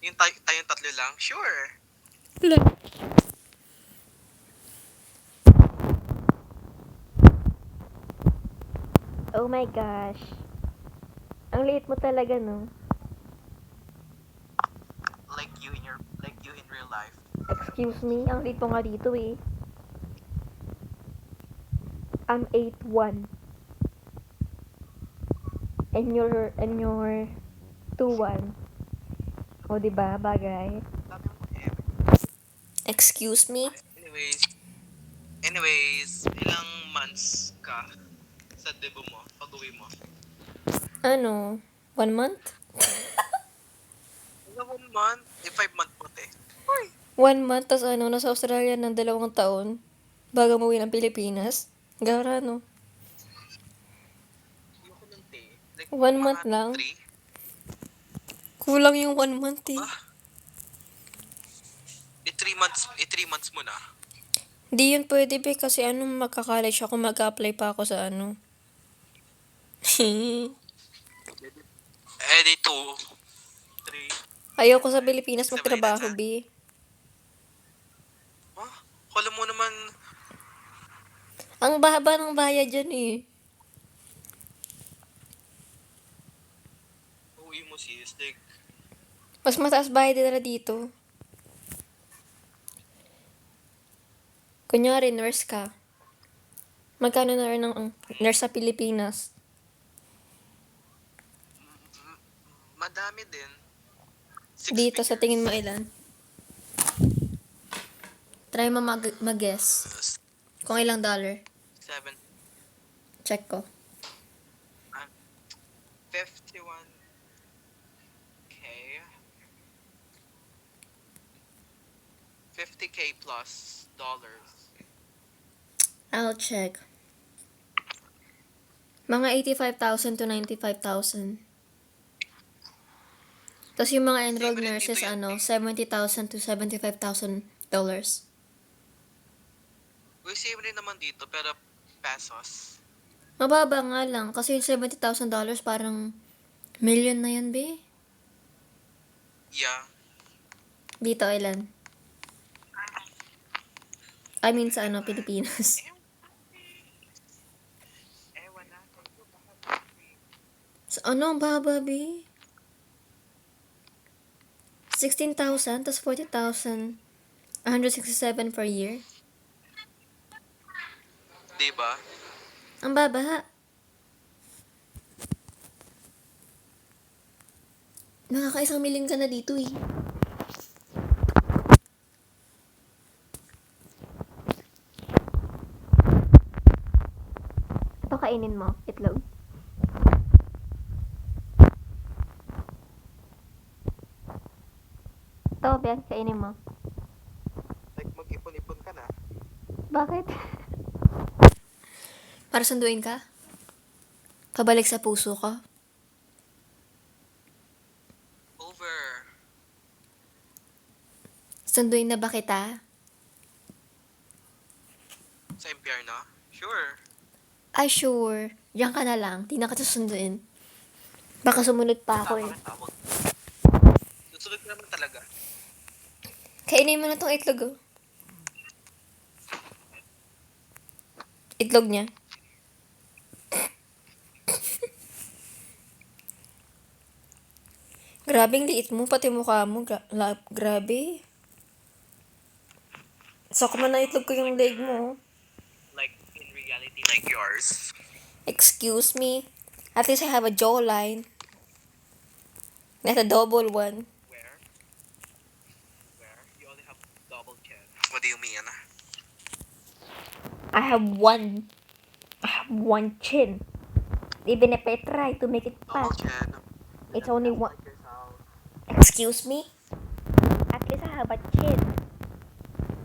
Yung tayong tatlo lang? Sure. Oh my gosh. Ang liit mo talaga, no? Like you in real life. Excuse me, ang liit mo nga dito eh. I'm 8'1". And you're 2'1". O, diba? Bagay. Sabi mo eh. Excuse me? Anyways, ilang months ka sa debo mo, pag-uwi mo? 1 month? 1 month? 5 month po te. 1 month, tas nasa Australia ng 2 taon. Bago umuwi ng Pilipinas. Gara, no? Ayoko nun te. Like, 1 month lang. 3? Kulang yung 1 month eh. 3 months mo na. Hindi yun pwede be kasi magka-college ako, mag-apply pa ako sa Di 2, 3. Ayoko sa Pilipinas Sabay magtrabaho, na. be. Kala mo naman, Ang baba ng bayad dyan eh. uwi mo sis, like, Mas mataas bayad nila dito. Kunyari, nurse ka. Magkano na rin ang nurse sa Pilipinas? madami din. Dito, sa tingin mo ilan? Try mo mag-guess. Kung ilang dollar. 7. Check ko. 21K. 50K plus dollars. I'll check. Mga 85,000 to 95,000. Tapos yung mga enrolled Same rin nurses, dito yan. 70,000 to $75,000. Uy, same rin naman dito, pero pesos. Mababa nga lang. Kasi yung $70,000 parang million na yan, be. Yeah. Dito, ilan? I mean, sa Pilipinas. Ewan natin. Sa ang baba, be? 16,000, tas 40,000. 167 per year. Diba? Ang baba. Nakaka-1 million ka na dito, eh. Ito kainin mo, itlog. Ito, Ben, kainin mo. Like, mag-ipon-ipon ka na. Bakit? Para sunduin ka? Kabalik sa puso ka? Over. Sunduin na ba kita? Sa impyerno? Sure. Ay, sure. Diyan ka na lang. Di na kita sunduin. Baka sumunod pa ako, eh. Tama ka, tawag. Susunod ka naman talaga. Kainin mo na tong itlog, oh. Itlog niya. Grabing liit mo, pati mukha mo. Grabe. Sakop na itlog ko yung leg mo. Like, in reality, like yours. Excuse me. At least I have a jawline. Not a double one. Where? You only have double chin. What do you mean? I have one chin. Even if I try to make it Double fat, chin. it's only one. Like yourself. Excuse me? At least I have a chin.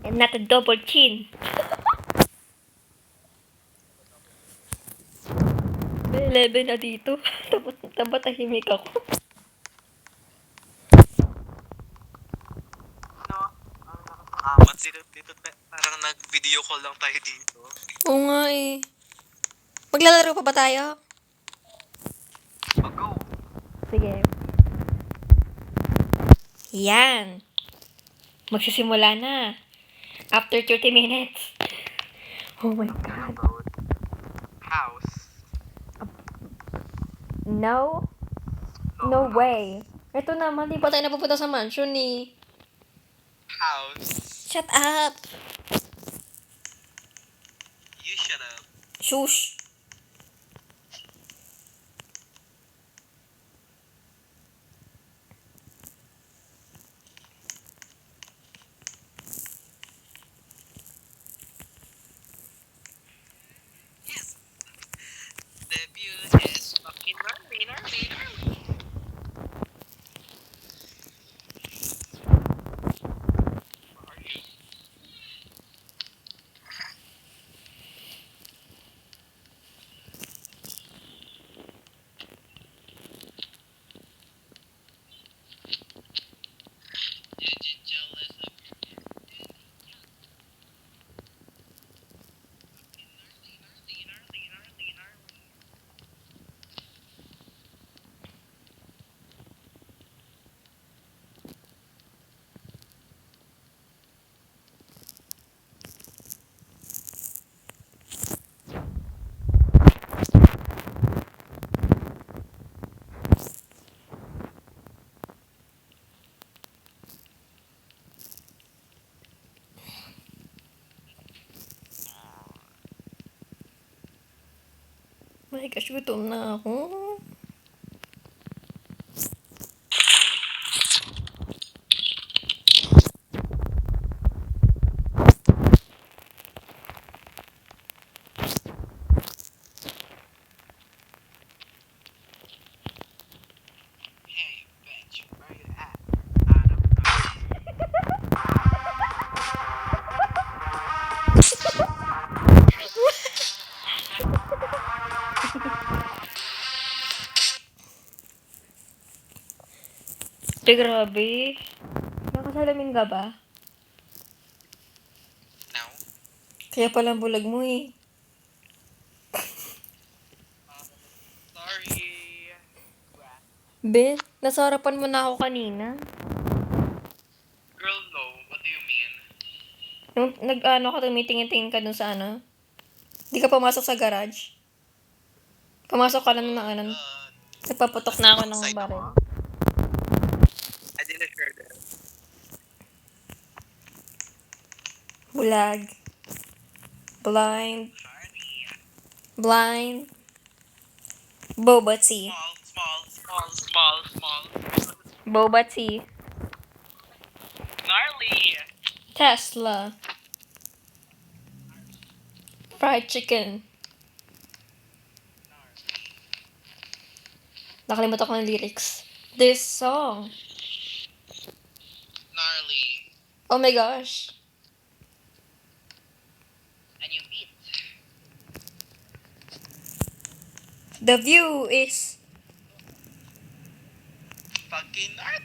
And not a double chin. May 11 na dito. Tapos tahimik ako. No? Ang nakakaamat dito. Parang nag-video call lang tayo dito. Oo nga eh. Maglalaro pa ba tayo? Mag-go. Sige. Yan. Magsisimula na. After 30 minutes. Oh my God. House. No? No way. Ito naman, di pa tayo napupunta sa mansion ni. House. Shut up. You shut up. Shush. Yes. Debut is fucking early. Where are you? My gosh, gutom na ako. Grabe. Nakasalamin ka ba? Now? Kaya palang bulag mo eh. Sorry. Ben, nasa harapan mo na ako kanina. Girl, no. What do you mean? Nung nag-ano ka, tumitingin-tingin ka dun sa ano. Di ka pumasok sa garage. Pumasok ka lang ng ano. Nagpaputok na ako ng Outside baril. ako. I didn't hear that. Bulag. Blind. Blind. Boba tea. Small. Boba tea. Gnarly. Tesla. Fried chicken. Nakalimutan ko ng lyrics. This song. Gnarly. Oh my gosh. And you eat. The view is... Fucking art.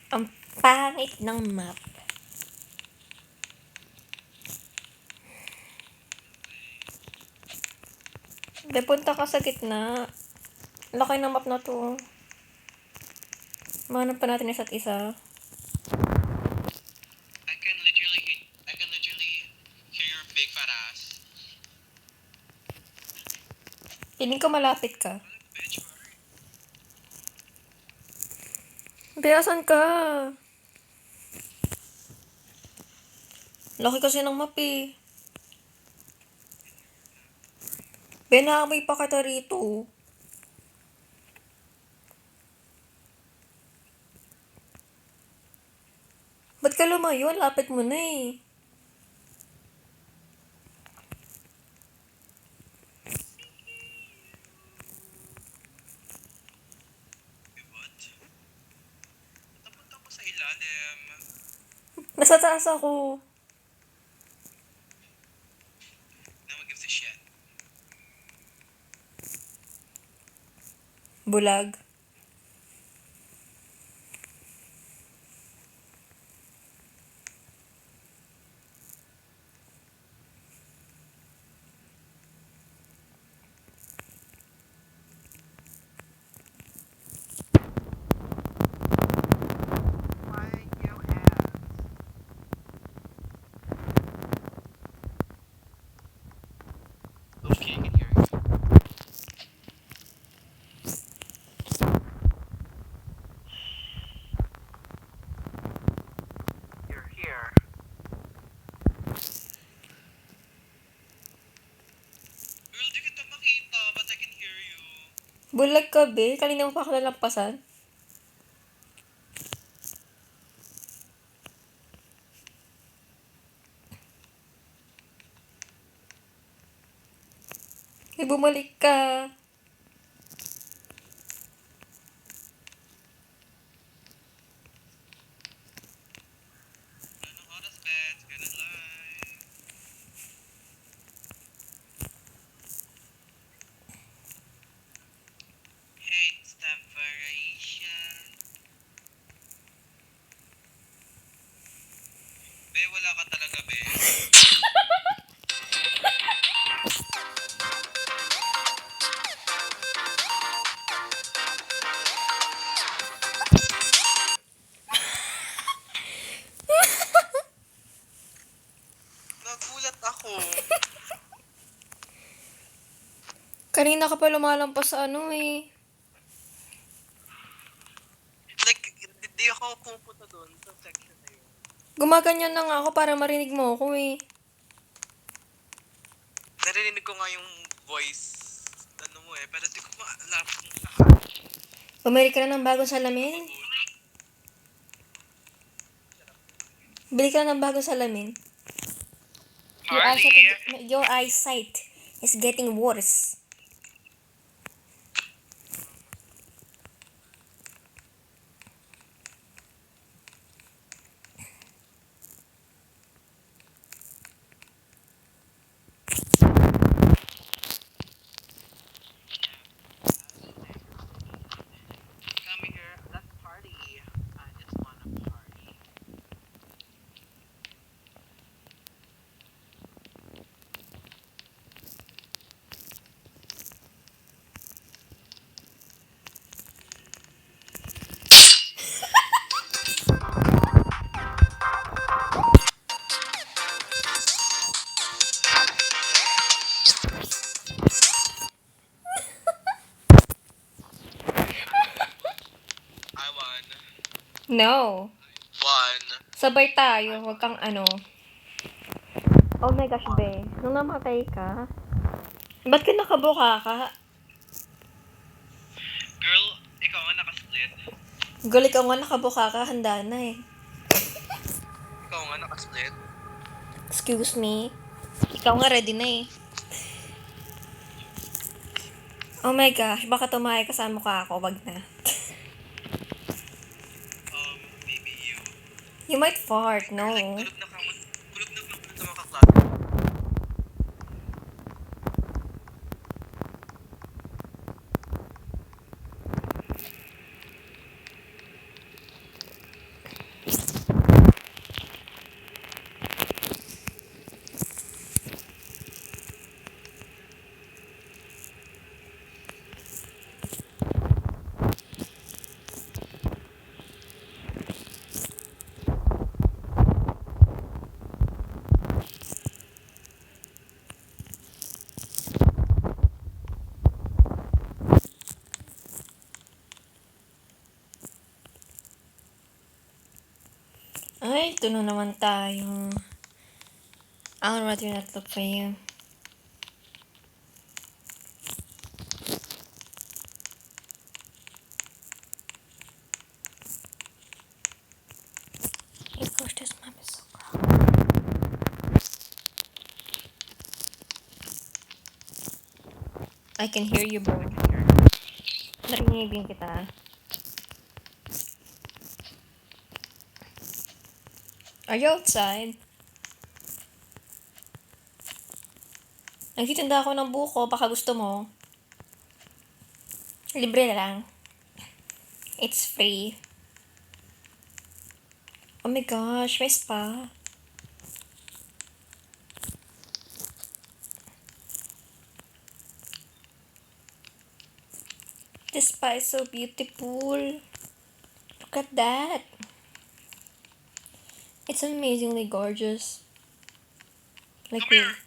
Ang pangit ng map. De, punta ka sa gitna. Laki ng map na to. Mahanap pa natin isa't isa. I can literally hear your big fat ass. Piling ko malapit ka. Bitch, Biyasan ka. Laki kasi ng map eh. Benamay pa kita rito. Ba't ka lumayo? Lapit mo na eh. what? Napunta ko sa ilalim. Nasa taas ako. No one gives a shit. Bulag. Okay, I can hear you. You're here. Girl, di kita makita, but I can hear you. Bulag ka, be. Kanina mo pa ako nalampasan. Bumalik ka. Anong oras, Beth? Ganun live. Hey, it's time for Aisha. Be, wala ka talaga, be. Nagulat ako. Kanina ka pa lumalampas sa ano eh. Like, di ako pupunta doon sa section na yun. Gumaganyan na nga ako para marinig mo ako eh. Narinig ko nga yung voice, ano mo eh, pero di ko maalap kung Bumili ka na ng bagong salamin. Bili ka na ng bagong salamin. Your eyesight is getting worse. No. 1. Sabay tayo. Huwag kang ano. Oh my gosh, be. Nung namatay ka, ba't ka nakabuka ka? Girl, ikaw nga nakasplit. Gulik ka nga nakabuka ka. Handa na eh. Ikaw nga nakasplit. Excuse me. Ikaw nga ready na eh. Oh my gosh, baka tumahay ka sa mukha ko. Wag na. Maybe you. You might fart, no? Like, tulog na sa mga kaklase. Ay, ito na naman tayo. I'll rather not look for you. Hey, gosh, this map is so crowded. I can hear you, bro. Narinigan kita. Are you outside? Nagtitinda ako ng buko, baka gusto mo. Libre na lang. It's free. Oh my gosh, may spa. This spa is so beautiful. Look at that. It's amazingly gorgeous. Like really,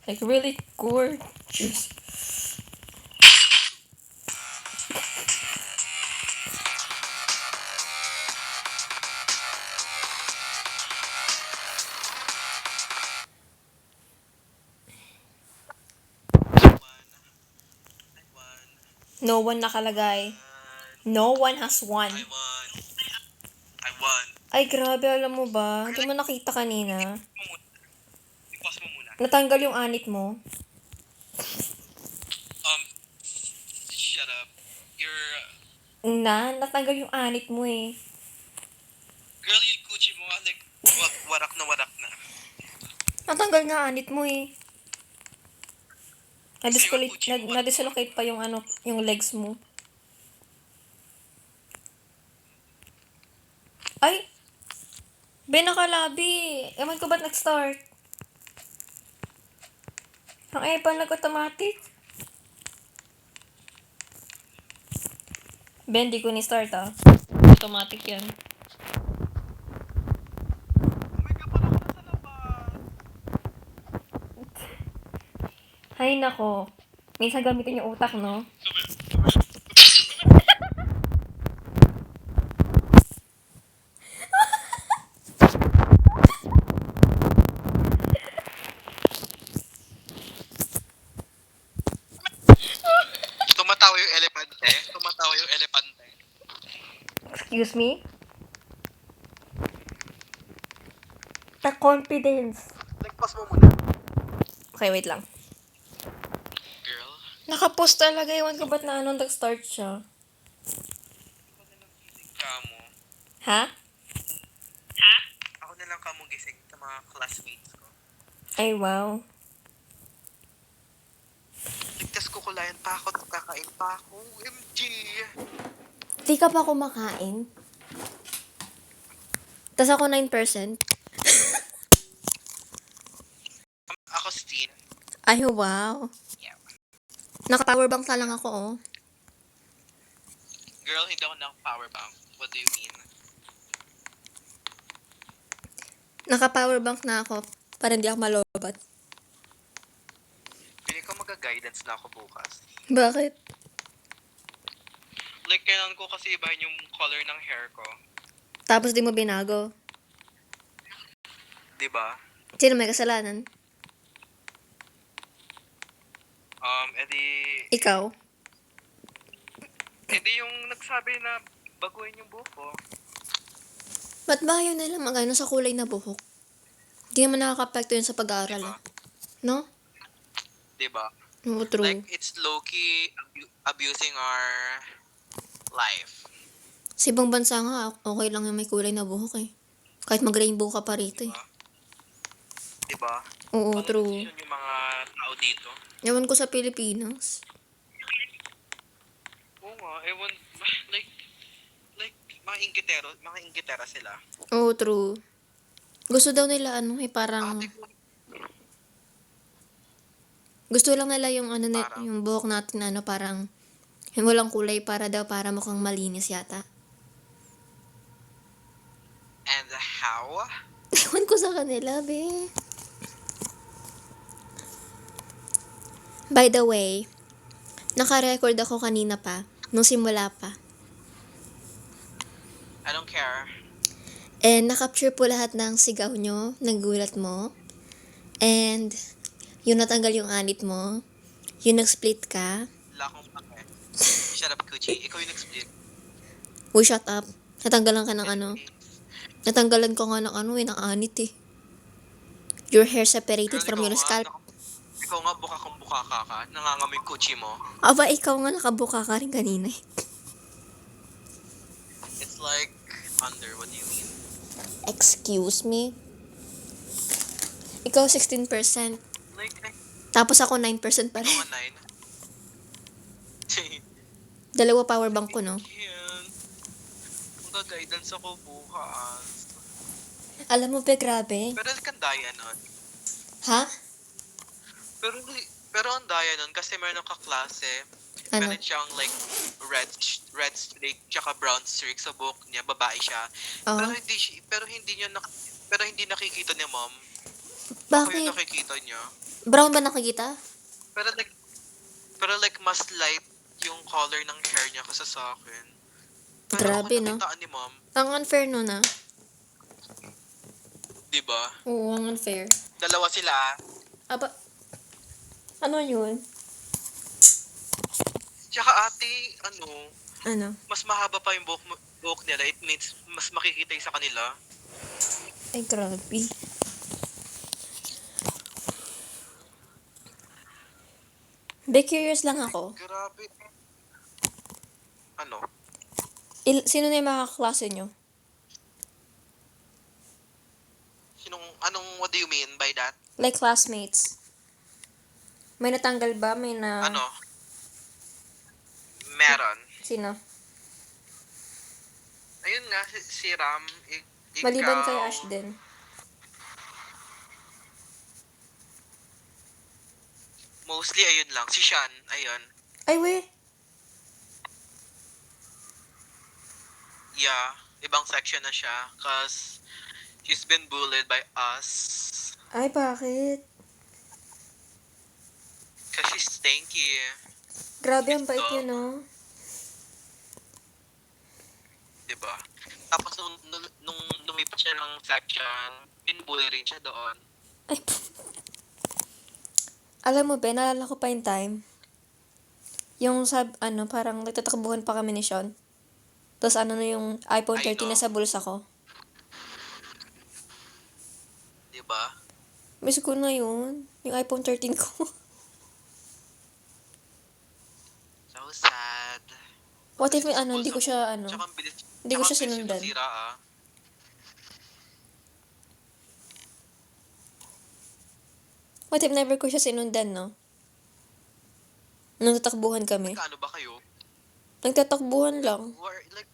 like really gorgeous. No one nakalagay. No one has won. I won. Ay, grabe, alam mo ba? Hindi mo nakita kanina. I-pause mo muna. Natanggal yung anit mo. Shut up. Natanggal yung anit mo eh. Girl, yung Gucci mo, like, warak na. Natanggal nga anit mo eh. Na-dislocate pa yung ano, yung legs mo. Ay! Ben, nakalabi. Ewan ko ba't nag-start? Ang iPhone nag-automatic. Ben, di ko ni-start ah. Automatic yan. May ka pala ako nasa labas. Hay nako. Minsan gamitin yung utak, no? Tumatawa yung elepante. Excuse me? The confidence. Like, pause mo muna. Okay, wait lang. Girl, Nakapost talaga. Ewan ko ba't na anong nag-start siya. kamo. Ha? Ako na lang kamo gising sa mga classmates ko. Ay, wow. Ligtas ko kulayan pa ako, kakain pa ako. OMG! Di ka pa kumakain? Tas ako 9%. Ako, Steen. Ay, wow. Yeah. Naka-powerbank na lang ako, oh. Girl, hindi ako naka-powerbank. What do you mean? Naka-powerbank na ako para hindi ako malobat. Pili ko mag-guidance na ako bukas. Bakit? Like, kailangan ko kasi ibahin yung color ng hair ko. Tapos di mo binago. Di ba? Sino may kasalanan? Edi, Ikaw? edi yung nagsabi na baguhin yung buhok ko. Ba't ba ayaw nila magano sa kulay na buhok? Di naman nakaka-apekto yun sa pag-aaral Diba? No? Di ba? Oo, true. Like, it's low-key abusing our life. Sa ibang bansa nga, okay lang yung may kulay na buhok eh. Kahit mag-rainbow ka pa rito eh. Diba? Diba? Oo, Pang true. desisyon yung mga tao dito. Ewan ko sa Pilipinas. Oo nga, ewan, like, mga inggitera sila. Oo, true. Gusto daw nila parang... Ate ko, Gusto lang nila yung parang, yung buhok natin parang... Yung walang kulay para mukhang malinis yata. and how? Ewan ko sa kanila, be. By the way, naka-record ako kanina pa, nung simula pa. I don't care. And nakapture po lahat ng sigaw nyo, nagulat mo. And yung natanggal yung anit mo, yung nag-split ka. Wala akong pake. Shut up, Kuchi. Ikaw yung nag-split. Uy, shut up. Natanggalan ka ng Natanggalan ko nga ng ng anit eh. Your hair separated Girl, from your scalp. ikaw nga buka kang buka ka. Nangangamoy Kuchi mo. Aba, ikaw nga nakabuka ka rin kanina eh. It's like, under, what do you mean? Excuse me? Ikaw 16%. Like, Tapos ako 9% pa rin. ikaw nga 9. Dalawa power bank ko, no? Yan. Mag-guidance ako bukas. Alam mo, pe, grabe. Pero like, ang daya nun. Ha? Pero ang daya nun kasi meron ka klase. Ano? Meron siyang like red streak tsaka brown streak sa buhok niya, babae siya. Oo. Pero hindi nakikita ni mom. Ako yung Bakit? nakikita niya. Brown ba nakikita? Pero like mas light yung color ng hair niya kasi sa akin. Pero Grabe, ako no? nakitaan ni mom, Ang unfair no na. 'di ba? Oo, ang unfair. Dalawa sila. Aba, ano yun? Tsaka ate, Ano? mas mahaba pa yung buhok nila. It means mas makikita yung sa kanila. Ay, grabe. Be, curious lang ako. Grabe. Ano? Sino na yung mga kaklase nyo? What do you mean by that? Like classmates. May natanggal ba? May na... Meron. Sino? Ayun nga, si Ram, ikaw. Maliban kay Ash din. Mostly, ayun lang. Si Shan, ayun. Ay, we. Yeah, ibang section na siya. Cause, she's been bullied by us. Ay, bakit? Cause she's stanky. Grabe, ang bait yun, no? Diba? Tapos, nung lumipat siya ng section, binubully rin siya doon. Ay, alam mo, Ben, naalala ko pa yung time. Yung parang nagtatakbuhan pa kami ni Sean. Tapos na yung iPhone 13 na sa bulsa ko. Diba? Miss ko na yun. Yung iPhone 13 ko. So sad. What if hindi ko siya, Tsaka ang bilis. hindi ko tsaka siya ang bilis sinundan. masira, ah. What if never ko siya sinundan, no? Nung tatakbuhan kami. Kaano ba kayo? Nagtatakbuhan lang. Like,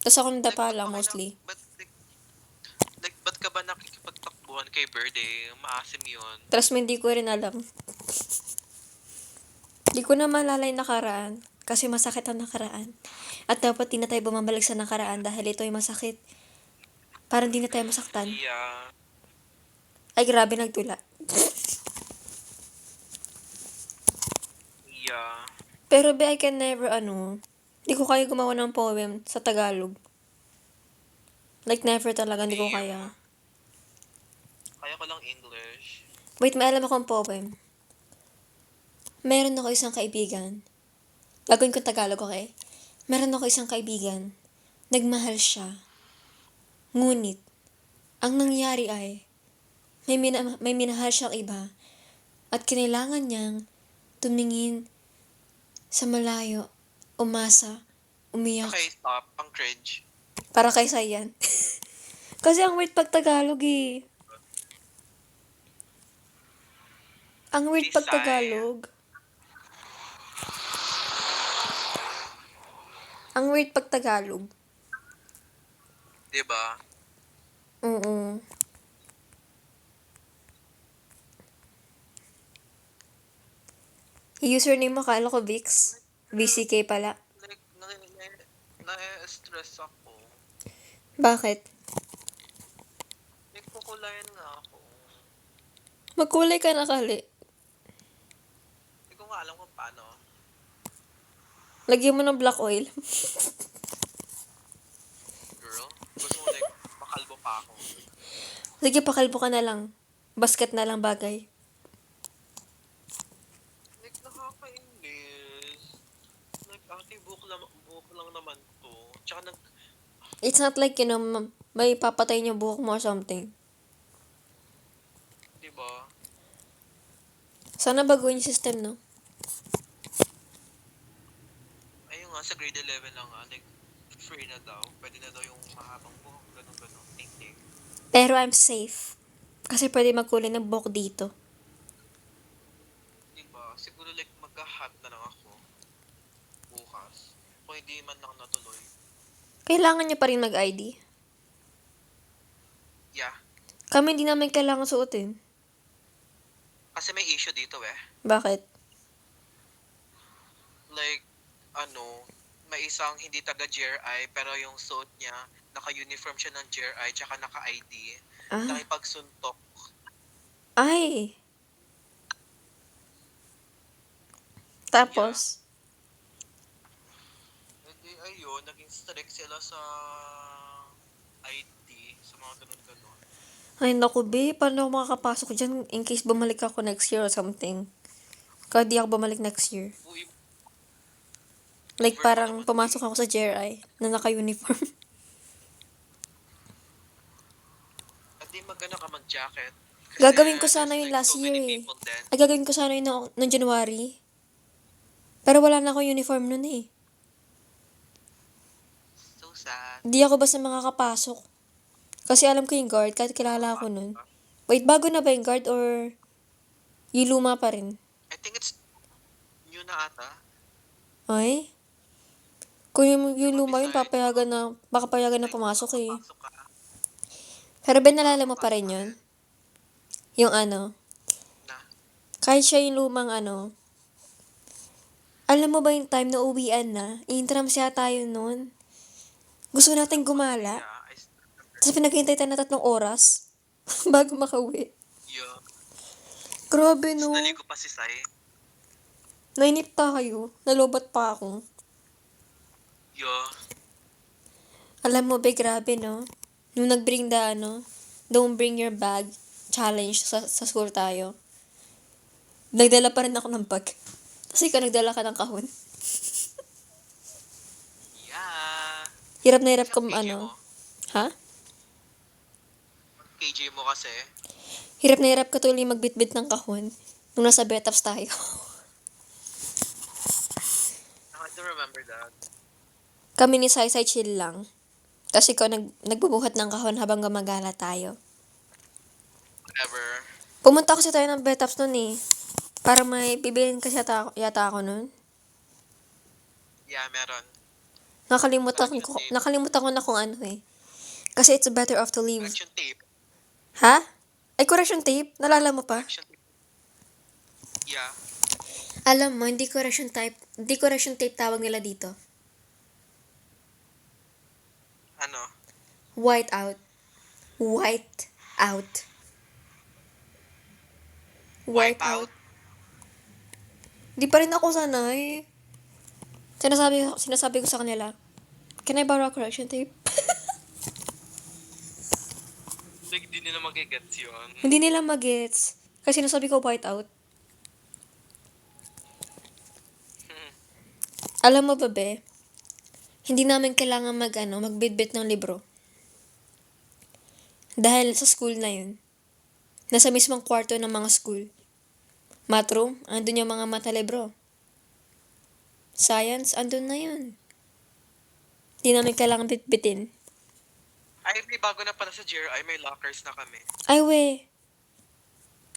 Tapos ako nadapa ba't lang, ba kayo mostly. ba't ka ba nakikipagtakbuhan kay Birthday? Maasim yun. Trust me, hindi ko rin alam. Hindi ko na maalala yung nakaraan. Kasi masakit ang nakaraan. At dapat di na tayo bumabalik sa nakaraan dahil ito ay masakit. Parang di na tayo masaktan. Yeah. Ay, grabe, nagtula. Yeah. Pero be, I can never, hindi ko kaya gumawa ng poem sa Tagalog. Like, never talaga. Hindi ko Same. kaya. Kaya ko lang English. Wait, may alam akong poem. Meron ako isang kaibigan. Gagawin ko Tagalog, okay? Meron ako isang kaibigan. Nagmahal siya. Ngunit, ang nangyari ay, may minahal siyang iba at kinailangan niyang tumingin sa malayo, umasa, umiyak, Okay, stop. Ang cringe. para kay Sayan. Kasi ang weird pag Tagalog eh. Ang weird pag Tisay. Tagalog. Ang weird pag Tagalog. Diba? Oo. Username mo, kala ko Vix. VCK pala. Like, na-stress ako. Bakit? Like, kukulayan nga ako. Magkulay ka na kali. Hindi ko nga alam kung paano. Lagyan mo ng black oil. Girl, gusto mo like, makalbo pa ako. Sige, pakalbo ka na lang. Basket na lang bagay. Like, nakakainis. Like, ate, buhok lang naman to. Tsaka It's not like, may papatay yung buhok mo or something. diba? Sana baguhin yung system, no? Ayun nga, sa grade 11 lang nga, like, free na daw. Pwede na daw yung mahabang buhok, ganun-ganun. Ting-ting. Pero I'm safe. Kasi pwede magkulay ng buhok dito. Diba? Siguro like, magka-hat na lang ako. Bukas. Kung hindi man lang natuloy. Kailangan niya pa rin mag-ID. Yeah. Kami hindi namin kailangan suotin. Kasi may issue dito eh. Bakit? Like, may isang hindi taga GRI pero yung suot niya, naka-uniform siya ng GRI tsaka naka-ID. Ah. Nakipagsuntok. Ay. Tapos? Hindi, ayun, naging strict sila sa ID, sa mga ganun-ganun. Ay, naku, be. Paano ako makakapasok dyan in case bumalik ako next year or something? Kaya di ako bumalik next year. Uy, Like, Over ka parang naman, pumasok ako sa JRI na naka-uniform. hindi magana ka mag-jacket. Kasi Gagawin ko sana there's, yun like, last so year many eh. people then. Ay, gagawin ko sana yun noong January. Pero wala na akong uniform nun eh. So sad. Di ako basta makakapasok. Kasi alam ko yung guard, kahit kilala ako nun. Wait, bago na ba yung guard or yung luma pa rin? I think it's new na ata. Ay? Kung yung luma yun, baka payagan na pumasok eh. Pasok ka. Pero Ben, nalala mo pa rin yun? Yung Na. kahit siya yung lumang alam mo ba yung time na uwian na? I-intrams yata yun nun. Gusto natin gumala. Yeah, Tapos pinaghintay tayo na 3 oras bago makauwi. yeah. Grabe no. Sinali ko pa si Sai. Nainip tayo. Nalobat pa ako. Yeah. Alam mo ba, grabe no? Nung nag-bring don't bring your bag challenge sa school tayo. Nagdala pa rin ako ng bag. Kasi ikaw nagdala ka ng kahon. Yeah. Hirap na hirap ko KJ mo. Ha? KJ mo kasi. Hirap na hirap ka tuloy magbitbit ng kahon nung nasa Betaps tayo. I don't remember that. Kami ni Sai chill lang. Kasi ikaw nagbubuhat ng kahon habang gumagala tayo. Whatever. Pumunta kasi tayo ng Betaps nun eh. Para may bibilin kasi yata ako nun. Yeah, meron. Nakalimutan ko na kung ano eh. Kasi it's better off to leave. Correction tape. Ha? Ay, correction tape? Nalala mo pa? Correction tape. Yeah. Alam mo, hindi correction tape tawag nila dito. Ano? White out. White out. White out. Di pa rin ako sanay. Sinasabi ko sa kanila, can I borrow a correction tape? nila magigets yun. Hindi nila magets. Kasi nasabi ko white out. Alam mo ba, be? Hindi namin kailangan magbitbit ng libro. Dahil sa school na yun. Nasa mismong kwarto ng mga school. Math room, andun yung mga mata libro. Science, andun na yun. Hindi namin kailangan bitbitin. Ay, may bago na pala sa GRI, may lockers na kami. Ay, we.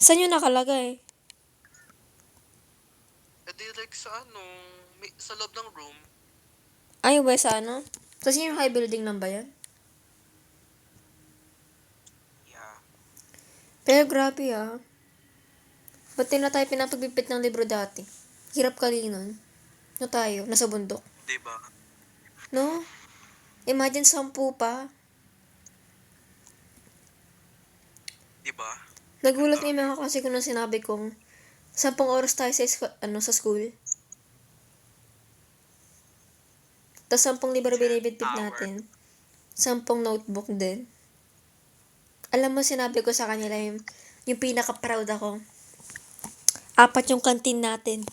Saan yun nakalagay? E di like sa sa loob ng room. Ay, we, sa ano? Sa senior high building lang ba yan? Yeah. Pero grabe ah. Ba't di na tayo pinapagbitbit ng libro dati? Hirap kalinon. No tayo, nasa bundok. Diba? No? Imagine 10 pa. Diba? Nagulat nga yung mga kasi ko nung sinabi kong 10 oras tayo sa school. Tapos 10 libro binibitbit natin. 10 notebook din. Alam mo, sinabi ko sa kanila yung pinaka-proud ako. 4 yung kantin natin.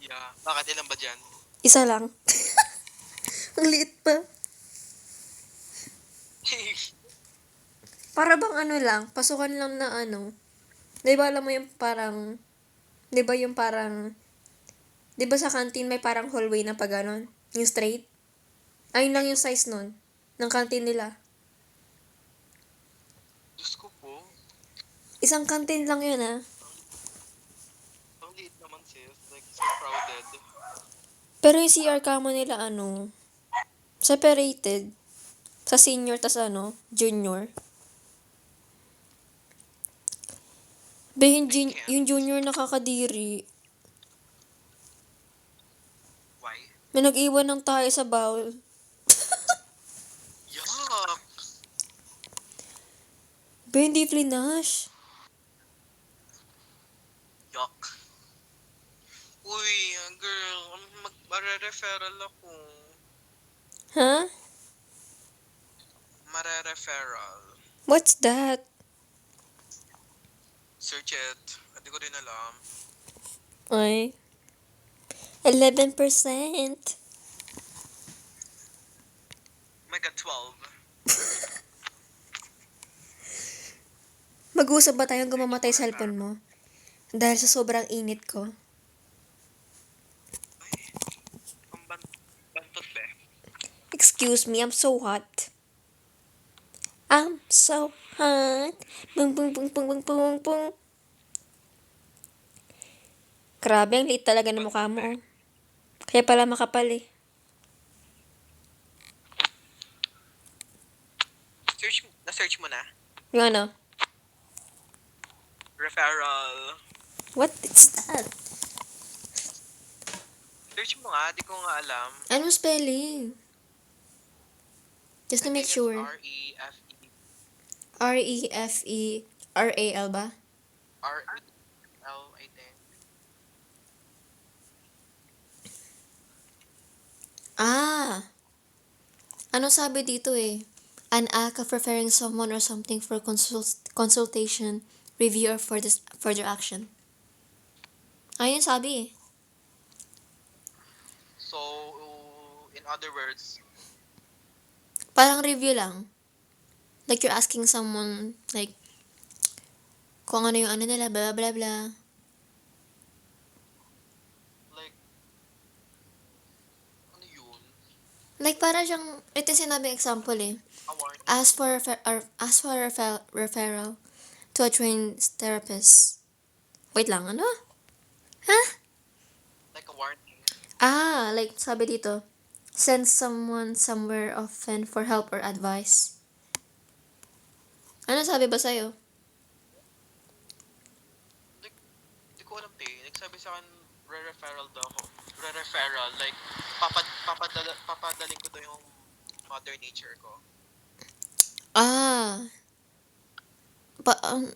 Yeah. Bakit ilan ba dyan? Isa lang. Ang liit pa. Para bang lang, pasukan lang na Di ba alam mo yung parang, di ba yung parang, di ba sa canteen may parang hallway na pa ganon? Yung straight? Ayun lang yung size nun, ng canteen nila. Diyos ko po. Isang canteen lang yun Ang liit naman sis. Like, so crowded. Pero yung CR kamo nila separated. Sa senior tas junior. Be, yung junior nakakadiri. Why? May nag-iwan ng tayo sa bowl. Yuck! Be, hindi flinash. Yuck. Uy, girl, mare-referral ako. Ha? Mare-referral. What's that? Search it. Hindi ko rin alam. Ay. 11%. My God, 12. Mag-uusap ba tayong gumamatay sa cellphone mo? Dahil sa sobrang init ko. Ang bantot be. Excuse me, I'm so hot. I'm so hot. Bung bung bung bung bung bung bung. Grabe, ang liit talaga ng mukha mo. Kaya pala makapal eh. Na-search mo na? Yung ano? Referral. What is that? Search mo nga, di ko nga alam. Anong spelling? Just to make sure. R-E-F-E. R-E-F-E-R-A-L ba? R-E-L, I think. Ah! Anong sabi dito eh? An act of referring someone or something for consultation, review, or further action. Ayun sabi eh. So, in other words, Parang review lang. Like you're asking someone, like, kung ano yung nila, blah blah blah. like, ano yun? Like para siyang, ito yung sinabing example eh. Award? Ask for referral to a trained therapist. Wait lang, ano? Ha? Like a warning? Like sabi dito, send someone somewhere often for help or advice. Ano sabi ba sa'yo? Di ko alam nagsabi sa akin, re-referral daw ako. Re-referral, like, papadaling ko daw yung mother nature ko.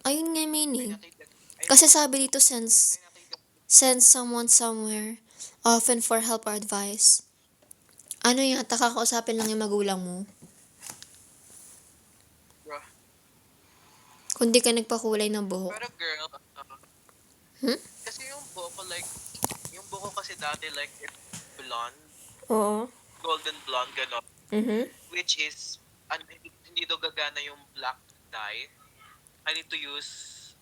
Ayun nga yung meaning. Ay, Kasi sabi dito, send someone somewhere, often for help or advice. Ano yata, kakausapin lang yung magulang mo? Kung di ka nagpakulay ng buhok. Pero girl, Hmm? kasi yung buhok ko like, yung buhok ko kasi dati like, it's blonde, Oo. golden blonde, gano'n. Mhm. Which is, hindi daw gagana yung black dye. I need to use,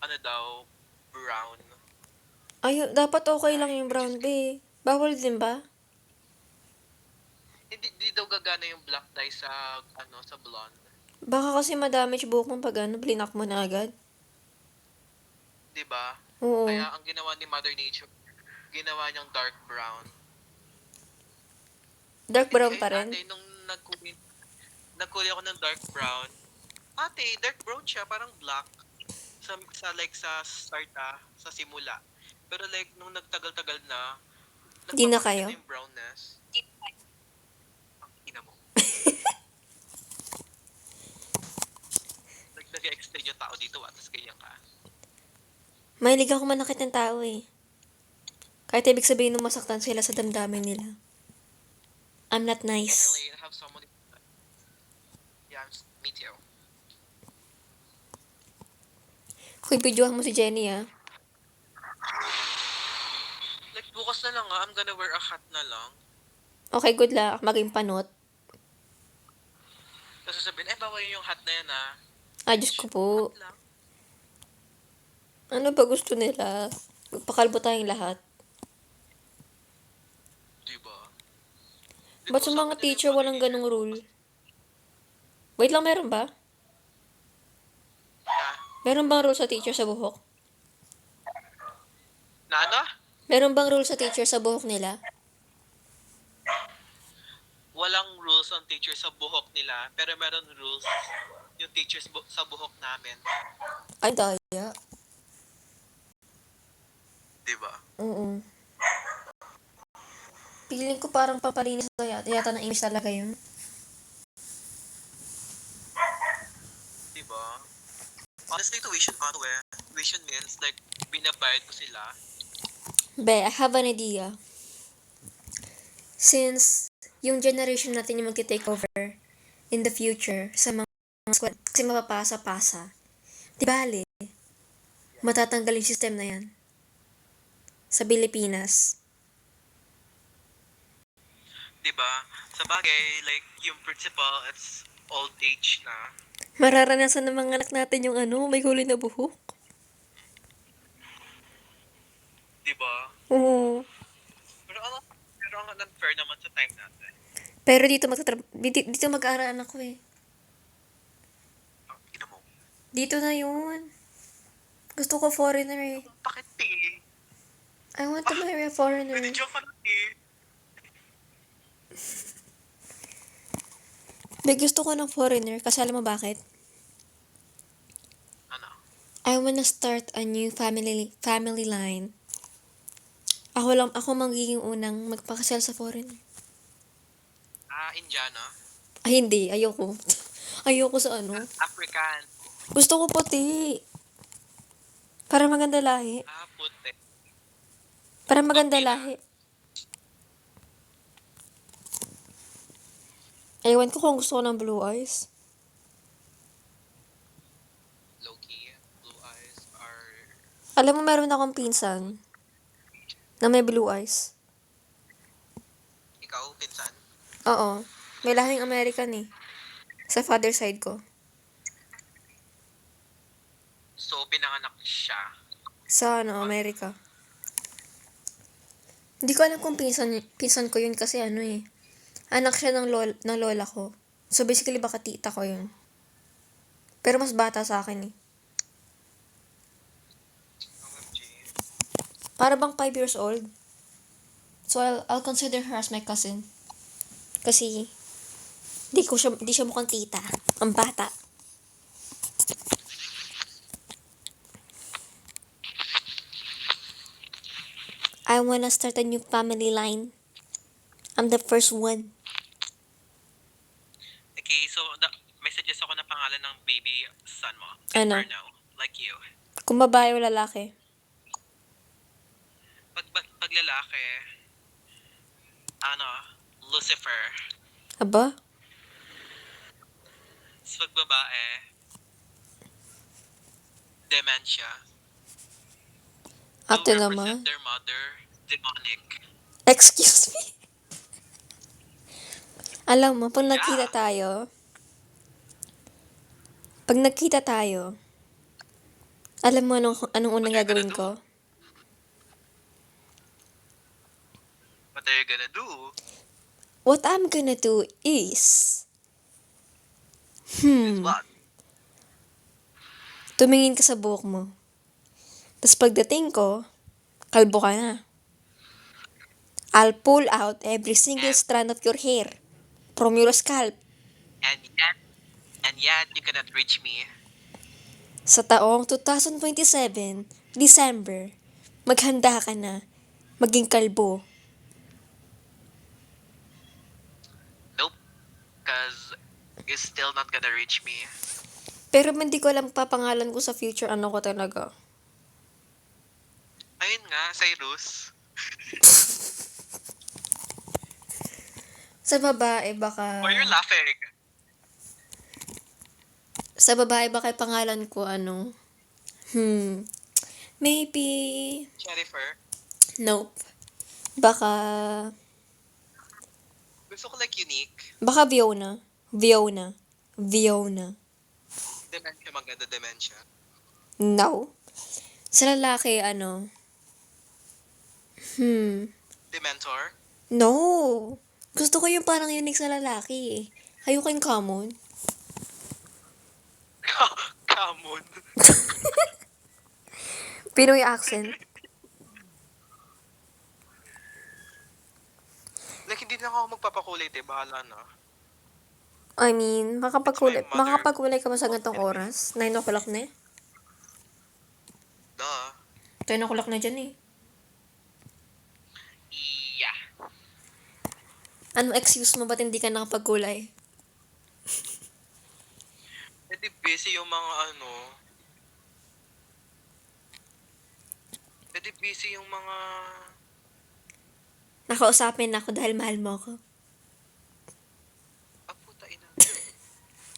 ano daw, brown Ay, dapat okay lang dye. yung Which is, brown be. Bawal din ba? hindi daw gagana yung black dye sa, sa blonde. Baka kasi madamage buhok mo pag blinak mo na agad. 'Di ba? Oo. Kaya ang ginawa ni Mother Nature, ginawa niyang dark brown. Dark Hindi, brown pa ayun rin. ate, nung nagkulay ako ng dark brown, ate, dark brown siya, parang black. Sa start sa simula. Pero like, nung nagtagal-tagal na, Di na nagpapakita kayo? na yung brownness. Ang ina mo. Like, nag-extend yung tao dito, tapos ganyan ka. Mahilig ako manakit ng tao eh. Kahit ibig sabihin nung masaktan sila sa damdamin nila. I'm not I can nice. relate, I have someone, yeah, me too. Kung videohan mo si Jenny ah. Like, bukas na lang I'm gonna wear a hat na lang. Okay, good luck. Maging panot. Tapos sasabihin, bawal yung hat na yan Ah, Diyos ko po. Hat lang. Ano ba gusto nila? Pakalbo tayong lahat. Diba? Ba't sa mga teacher walang ganong rule? Wait lang, meron ba? Meron bang rule sa teacher sa buhok? Na ano? Meron bang rule sa teacher sa buhok nila? Walang rules ang teacher sa buhok nila, pero meron rules yung teachers sa buhok namin. Ay, daya. Diba? Oo. Feeling ko parang papalinis na yata ng image talaga yun. Diba? Honestly, tuition tuition means like, binabayad ko sila. Be, I have an idea. Since yung generation natin yung magti-take over in the future sa mga school, kasi mapapasa-pasa. Di bale, matatanggal yung system na yan. Sa Pilipinas. Diba? Sa bagay, like, yung principal, it's old age na. Mararanasan ng mga anak natin yung may huli na buhok. Diba? Oo. Pero ang unfair naman sa time natin. Pero dito mag-aaral ako eh. Ina mo. Dito na yun. Gusto ko foreigner eh. Bakit I want to marry a foreigner. Joke ka na May gusto ko ng foreigner kasi alam mo bakit? Ano? I wanna start a new family line. Ako magiging unang magpakasal sa foreigner. Indiana? Ay, hindi. Ayoko. Ayoko sa African. Gusto ko puti. Para maganda lahi. Puti. Para maganda Okay na. lahi. Ewan ko kung gusto ko ng blue eyes. Low-key, blue eyes are... Alam mo, meron akong pinsan na may blue eyes. Ikaw, pinsan? Oo. May lahing American eh. Sa father side ko. So, pinanganak siya. Sa America. Hindi ko alam kung pinsan ko yun kasi anak siya ng lola ko. So basically baka tita ko yun. Pero mas bata sa akin eh. OMG. Para bang 5 years old. So I'll consider her as my cousin. Kasi di siya mukhang tita. Ang bata. I wanna start a new family line. I'm the first one. Okay, so may suggest ako na pangalan ng baby son mo. Ano? Inferno. Like you. Kung babae o lalaki. Pag lalaki, Lucifer. Aba? Pag babae, dementia to Ate represent naman. their mother, demonic. Excuse me? Alam mo, Yeah. pag nagkita tayo, alam mo anong What unang are you gonna gagawin do? ko? What are you gonna do? What I'm gonna do is, Is what? tumingin ka sa buhok mo. Tapos pagdating ko, kalbo ka na. I'll pull out every single And strand of your hair from your scalp. and yet and yet you cannot reach me. Sa taong 2027, December, maghanda ka na maging kalbo. Nope, cause you're still not gonna reach me. Pero hindi ko alam papangalan ko sa future ano ko talaga. Ayun nga, Cyrus. Sa babae Why are you laughing? baka pangalan ko ano? Maybe, Jennifer. nope. Baka, Gusto ko like unique. baka Viona. Viona. Viona. Dementia, maganda dementia. No. Sa lalaki, ano? Dementor. No. Gusto ko yung parang unique sa lalaki eh. Ayoko yung common. Come on. Pinoy accent. Like, hindi na ako magpapakulit eh. Bahala na. I mean, It's my mother. makakapagkulay ka ba sa gantong oras? 9 o'clock na eh. Duh. 10 o'clock na dyan eh. Yeah. Ano excuse mo ba't hindi ka nakapagkulay? Hindi busy yung mga ano. Hindi busy yung mga... Nakausapin ako dahil mahal mo ako. Ah, puta ina.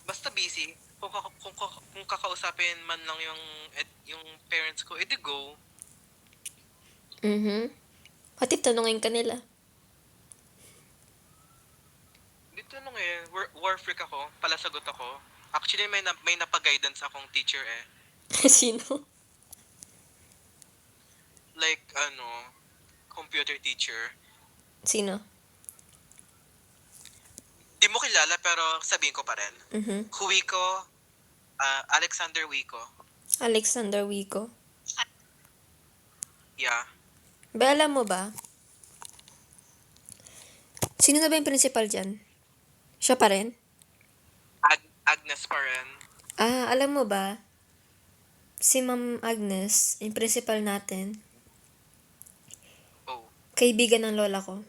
Basta busy. Kung kakausapin man lang yung parents ko, edi go. What if tanungin ka nila? Dito lang eh, war freak ako, palasagot ako. Actually, may napag-guidance akong teacher eh. Sino? Like, ano, computer teacher. Sino? Di mo kilala pero sabihin ko pa rin. Huwiko, Alexander Wiko. Alexander Wico. Yeah. Ba, alam mo ba? Sino na ba yung principal dyan? Siya pa rin? Agnes pa rin. Alam mo ba? Si Ma'am Agnes, yung principal natin, Oh. kaibigan ng lola ko.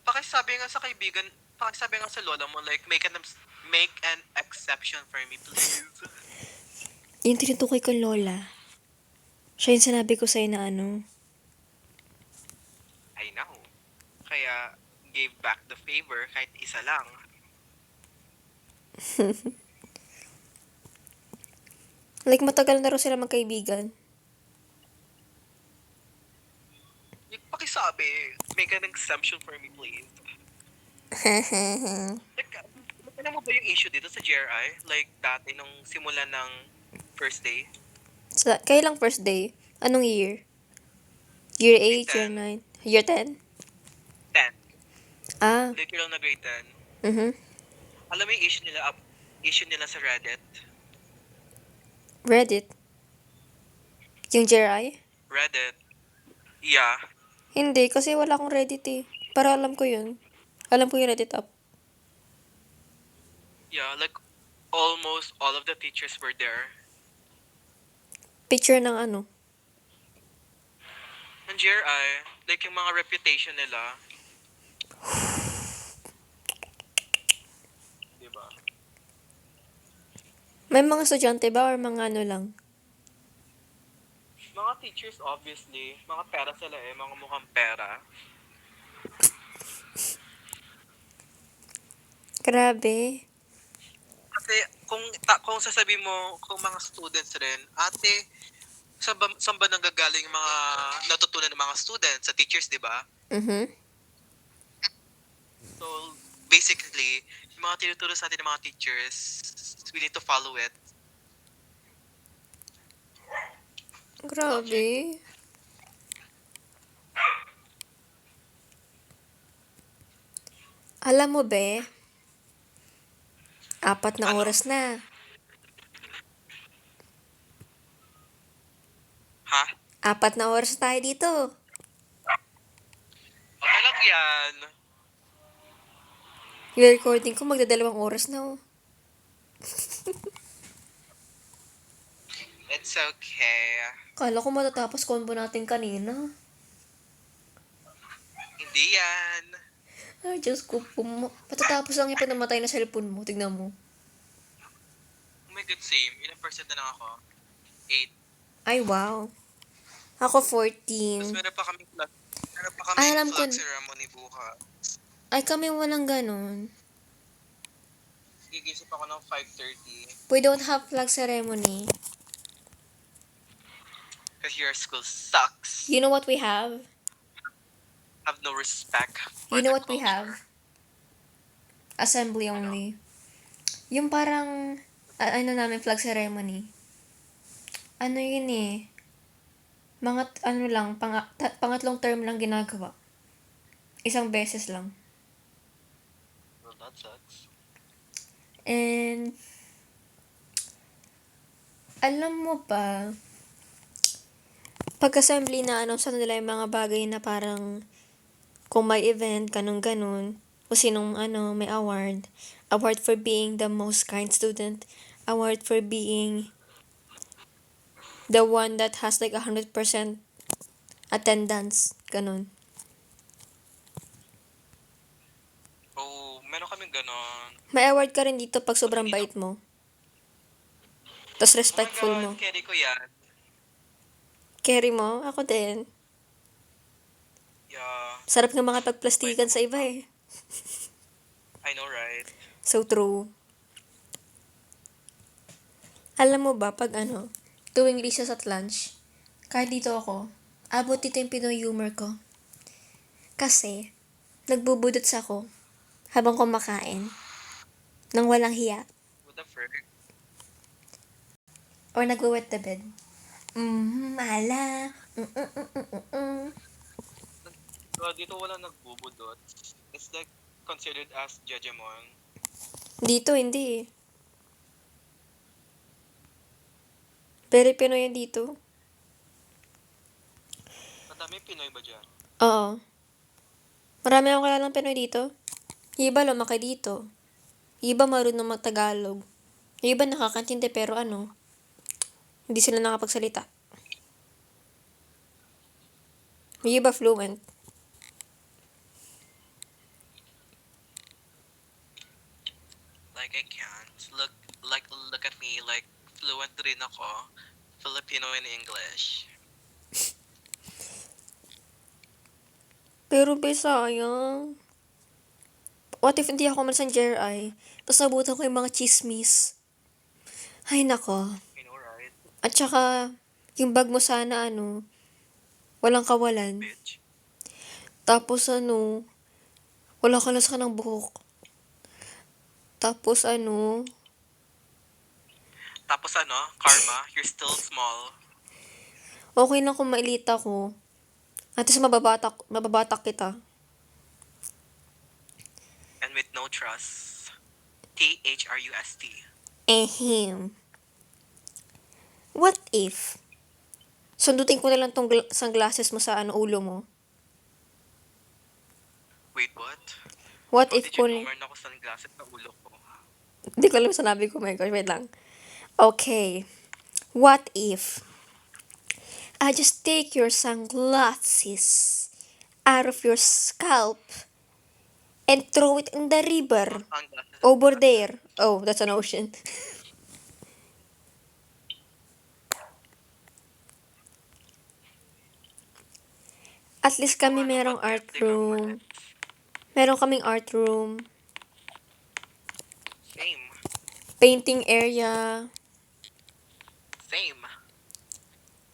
Pakisabi nga sa lola mo, like, make an exception for me, please. Yung tinutukoy kong lola. Siya yung sinabi ko sa'yo na ano. I know. Kaya, gave back the favor kahit isa lang. Like, matagal na rin sila magkaibigan. Yung pakisabi, make an exemption for me, please. Like, alam mo ba yung issue dito sa GRI? Like, dati nung simula ng first day? Kailang first day? Anong year? Year 8, year 9? Year 10? 10. Ah. Literal na grade 10. Mhm. Alam mo yung issue nila sa Reddit? Reddit? Yung JRI? Reddit. Yeah. Hindi, kasi wala akong Reddit eh. Pero alam ko yun. Alam ko yung Reddit app. Yeah, like, almost all of the teachers were there. Picture ng ano. Ng GRI, like yung mga reputation nila. Diba? May mga estudyante ba or mga ano lang? Mga teachers, obviously, mga pera sila eh, mga mukhang pera. Grabe. Kasi kung sasabihin mo, kung mga students rin, ate, saan ba nanggagaling yung mga natutunan ng mga students sa teachers, di ba? Mhm. So, basically, yung mga tinuturo sa atin ng mga teachers, we need to follow it. Grabe. Alam mo, be, 4 na Ano? oras na. Ha? 4 na oras tayo dito. Okay lang yan. Yung recording ko magda2 oras na, oh. It's okay. Kala ko matatapos combo natin kanina. Hindi yan. Ay, Diyos ko po. Patatapos lang yung pinamatay na cellphone mo. Tignan mo. Oh my God, same. Ilang percent na lang ako? 8. Ay, wow. Ako Tapos 14. meron pa kami Ay, alam ko. flag ceremony bukas. Ay, kami walang ganun. Gigisip ako ng 5:30. We don't have flag ceremony. Because your school sucks. You know what we have? Have no respect for You know the what we culture. have? Assembly only. Yung parang, ano namin, flag ceremony. Ano yun eh. Mga, ano lang, pangatlong term lang ginagawa. 1 beses lang. Well, that sucks. And, alam mo ba, pag-assembly na sa nila yung mga bagay na parang, kung may event, ganun-ganun, o sinong may award, award for being the most kind student, award for being the one that has like 100% attendance, ganun. Oh, meron kaming ganon. May award ka rin dito pag sobrang bait mo. Tapos respectful Oh my mo. God, carry ko yan. Carry mo? Ako din. Yeah, Sarap nga makapagplastikan sa iba eh. I know, right? So true. Alam mo ba, pag tuwing recess at lunch, kahit dito ako, abot dito yung Pinoy humor ko. Kasi, nagbubudots ako habang kumakain nang walang hiya What the frick? or nagwe-wet the bed. Mala. Dito wala nagbubudot. It's like considered as jejemon. Dito, hindi eh. Very Pinoy yan dito. Madami Pinoy ba dyan? Oo. Marami akong kilalang Pinoy dito. Yung iba lumaki dito. Yung iba marunong mag-Tagalog. Yung iba nakakantindi pero hindi sila nakapagsalita. Yung iba fluent. Like I can't. Look at me. Like fluent rin ako. Filipino in English. Pero be, sayang. What if hindi ako man sa JRI? Tapos nabutan ko yung mga chismis. Ay, nako. You know, right? At saka, yung bag mo sana, walang kawalan. Bitch. Tapos, wala ka ka ng buhok. Tapos, Tapos karma, you're still small. okay lang kung mailita ko. At least mababatak kita. And with no trust. THRUST. Ehem. What if? Sundutin ko na lang tong sunglasses mo sa ulo mo. Wait, what? What How if did you ko know meron ako sunglasses sa ulo ko? Hindi ko alam sanabi ko. My gosh, wait lang. Okay. What if I just take your sunglasses out of your scalp and throw it in the river Sunglasses. over there? Oh, that's an ocean. At least kami merong art room. Meron kaming art room. Same. Painting area. Same.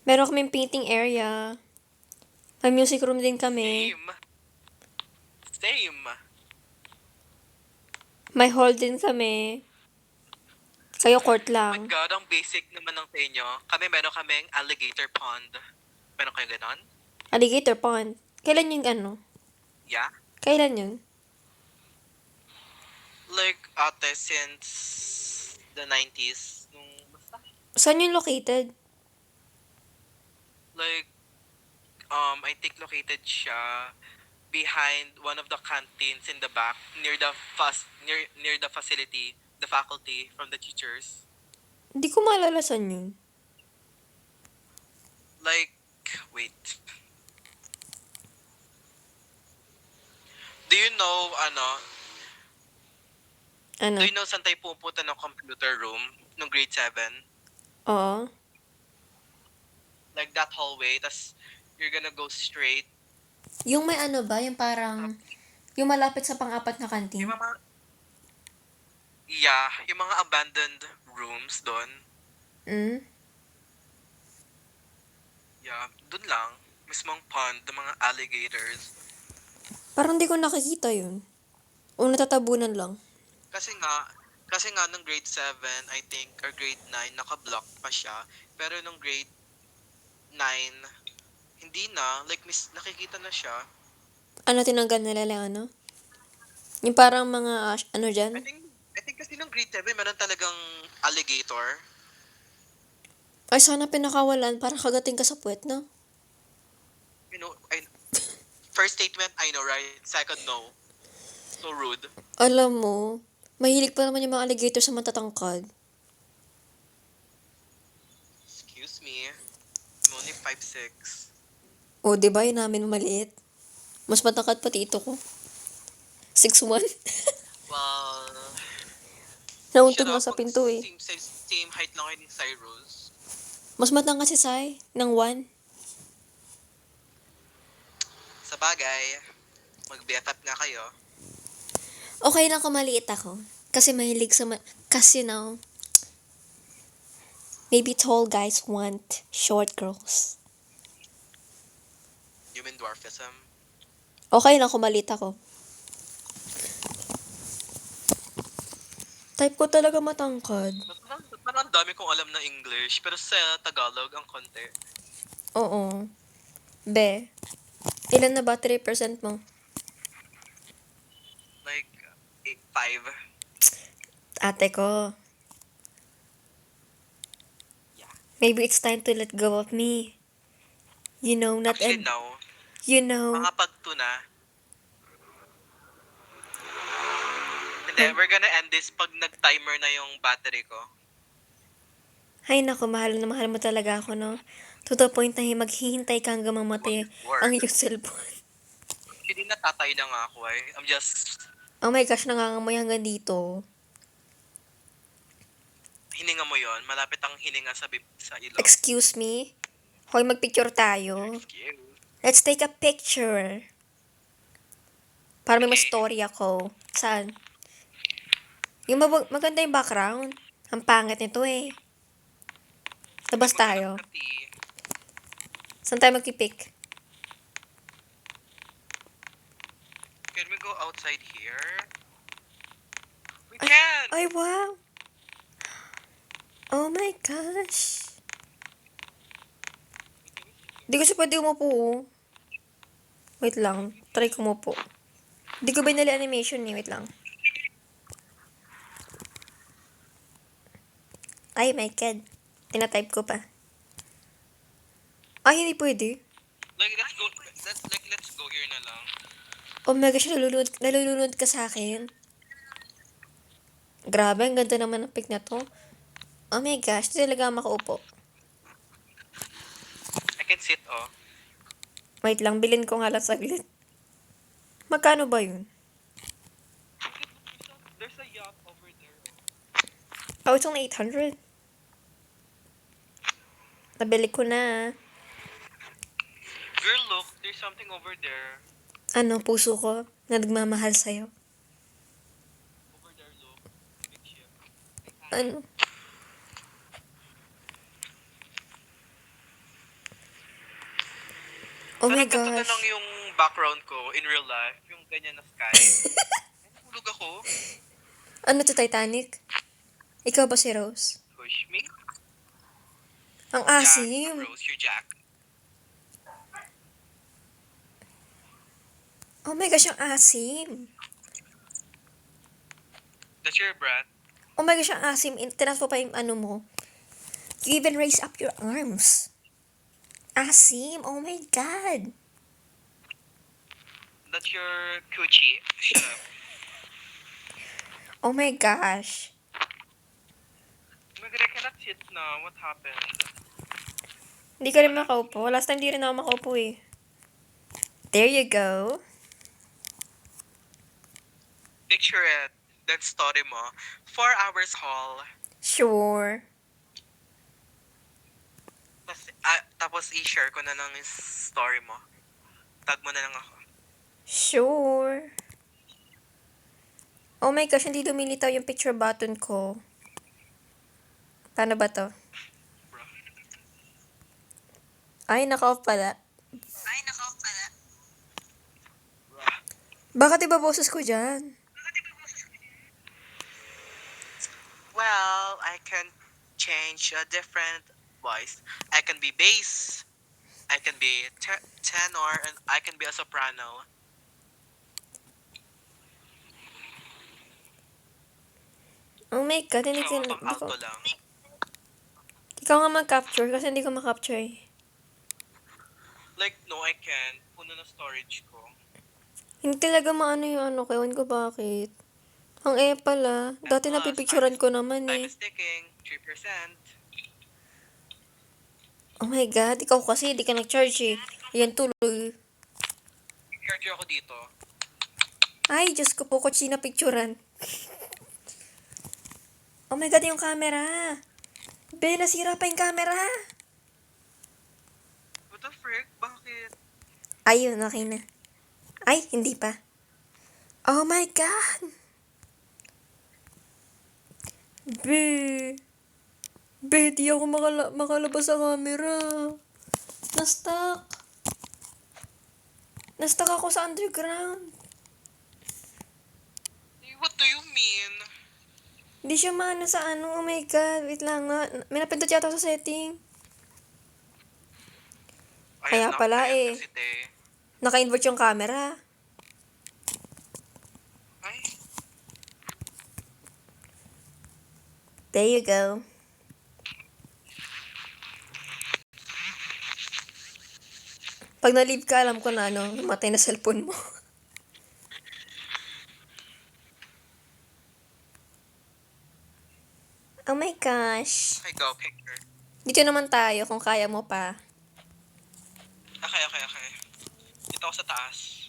Meron kaming painting area. May music room din kami. Same. Same. May hall din kami. Kayo court Oh my lang. God, ang basic naman ng sa inyo. Kami meron kaming alligator pond. Meron kayo ganon? Alligator pond. Kailan yung ano? Yeah. Kailan yun? Like, ate, since the 90s. Nung, basta. Saan yun located? Like, I think located siya behind one of the canteens in the back, near the near the facility, the faculty from the teachers. Hindi ko maalala saan yun. Like, wait. Do you know, Ano? do you know saan tayo pupunta ng computer room nung grade 7? Oo. Like that hallway, tas you're gonna go straight. Yung may ano ba? Yung parang... Yung malapit sa pang-apat na kantin? Yung mga, yeah, yung mga abandoned rooms doon. Mm? Yeah, doon lang. Mismong pond, ng mga alligators. Parang di ko nakikita yun. O natatabunan lang. Kasi nga nung grade 7, I think, or grade 9, naka-block pa siya. Pero nung grade 9, hindi na. Like, nakikita na siya. Ano tinanggal nila lang ano? Yung parang mga ano I dyan? think kasi nung grade 7, meron talagang alligator. Ay, sana pinakawalan para kagating ka sa puwet, no? You know, first statement, I know, right? Second, no. So rude. Alam mo, mahilig pa naman yung mga alligator sa matatangkad. Excuse me. I'm only 5'6". O, di ba yun namin maliit? Mas matangkad pati ito ko. 6'1". Well, Nauntog shut nga up. sa pinto eh. Same height lang kayo ni Cyrus. Mas matangkad si Sai ng 1. Sa bagay, mag-BFF nga kayo. Okay lang kung maliit ako. Kasi mahilig sa kasi maybe tall guys want short girls. You mean dwarfism? Okay lang kung maliit ako. Type ko talaga matangkad. Parang ang dami kong alam na English, pero sa Tagalog, ang konti. Oo. Be, ilan na battery percent mo? Like, 5. Ate ko. Yeah. Maybe it's time to let go of me. You know, not Actually, and no. you know. Mga pagtuna. Hindi, we're gonna end this pag nag-timer na yung battery ko. Ay nako, mahal na mahal mo talaga ako, no? To the point na maghihintay ka hanggang mamatay ang iyong cellphone. Hindi natatay na nga ako eh. I'm just, Oh my gosh, nangangamoy hanggang dito. hininga mo yon. Malapit ang hininga sa ilong. Excuse me? Hoy, magpicture tayo. Excuse. Let's take a picture. Para may Okay. story ako. Saan? Yung maganda yung background. Ang pangit nito eh. Labas tayo. Saan tayo magpipick? Can we go outside here? We can! Ay, wow! Oh my gosh! Di ko siya pwede umupo. Oh. Wait lang. Try ko umupo. Di ko binali animation eh. Wait lang. Ay, my God. Tinatype ko pa. Ay, hindi pwede. Like, let's go here na lang. Oh my gosh, nalulunod ka sa akin. Grabe, ang ganda naman ng pic na to. Oh my gosh, di talaga makaupo. I can sit, oh. Wait lang, bilhin ko nga lang saglit. Magkano ba yun? There's a yacht over there. Oh, it's only 800. Nabili ko na. Girl, look, there's something over there. Ano, puso ko na nagmamahal sa'yo. Over there, look. Big ship. Ano? Oh my Parang ganito na lang gosh. yung background ko in real life. Yung ganyan na sky. Ay, nahulog ako. Ano to, Titanic? Ikaw ba si Rose? Push me. Ang Yeah, asim. Rose, you're Jack. Oh my gosh, ang asim. That's your breath. Oh my gosh, ang asim. Tinas mo pa yung ano mo. You even raise up your arms. Asim. Oh my God. That's your coochie. Shut up. Oh my gosh. Oh my god, I cannot sit now. What happened? Hindi ka rin makaupo. Last time di rin ako makaupo eh. There you go. Picture it. Then story mo. 4 hours haul. Sure. Tapos i-share ko na lang yung story mo. Tag mo na lang ako. Sure. Oh my gosh, hindi lumilitaw yung picture button ko. Paano ba to? Bro. Ay, naka-off pala. Ay, nako pala. Bakit iba boses ko dyan? Well, I can change a different voice. I can be bass. I can be tenor. And I can be a soprano. Oh my God, hindi So, ko... pang alto lang. Ikaw nga mag-capture kasi hindi ko ma-capture eh. Like, no, I can't. Puno na storage ko. Hindi talaga maano yung ano ko. Ewan ko bakit. Ang pala. Dati Plus, napipicturean ko naman time eh. is ticking. 3%. Oh my God, ikaw kasi hindi ka nag-charge eh. Ayan tuloy. Charge ako dito. Ay, Diyos ko po, kotsi na picturean. Oh my God, yung camera. Be, nasira pa yung camera. What the frick? Bakit? Ayun, okay na. Ay, hindi pa. Oh my God. Be. Be, di ako makalabas sa camera. Na-stuck. Na-stuck ako sa underground. What do you mean? Hindi siya maano sa ano. Oh my God. Wait lang nga. May napindot yata ako sa setting. Kaya pala eh. Kasi te. Naka-invert yung camera. Ay, There you go. Pag na-leave ka, alam ko na ano, namatay na cellphone mo. Oh my gosh. okay, go, picture. Dito naman tayo kung kaya mo pa. Okay. Dito ako sa taas.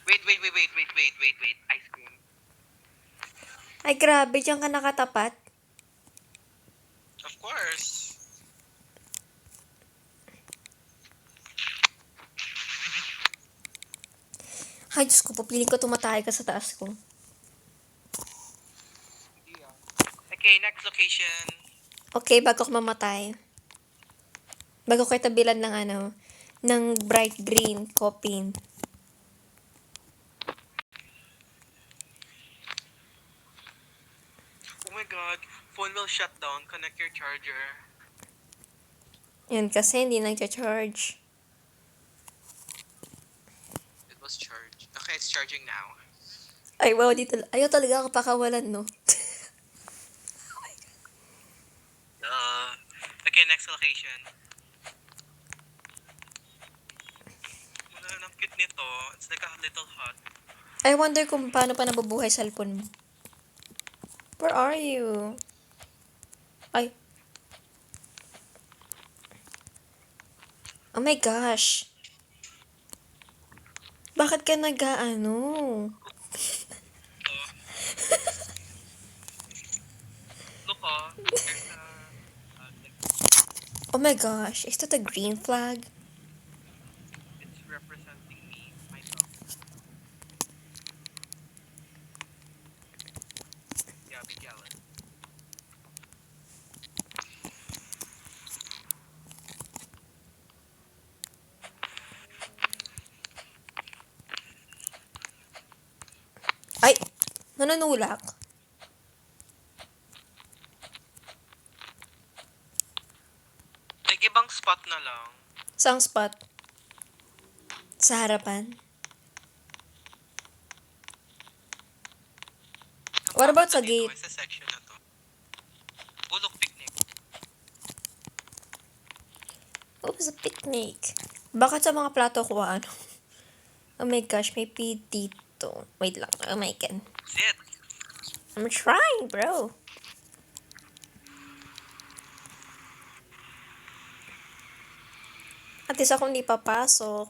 Wait. Ice cream. Ay grabe, diyan ka nakatapat. Of course. Ay, Diyos ko, papiling ko tumatay ka sa taas ko. Okay, next location. Okay, bago ko mamatay. Bago ko tabilan ng ano, ng bright green copin. Oh my god, phone will shut down. Connect your charger. Yan kasi hindi nag-charge. It was charged. Okay, it's charging now. Ay, wow, dito. Ayaw talaga ako pakawalan, no? Okay, next location. Ang cute nito. It's like a little hut. I wonder kung paano pa nabubuhay sa cellphone mo. Where are you? Ay. Oh my gosh. Bakit ka nag-ano? Look, there's a... Oh my gosh. Is that a green flag? it's representing me, myself. Nanunulak. Like, ibang spot na lang. Saang spot? Sa harapan. What about sa Dito, gate? sa section na to. Bulok picnic. What was a picnic? Bakit sa mga plato ko ano? Oh my gosh, may pee dito. Wait lang. Oh my god. Sit. I'm trying, bro. At least ako hindi papasok.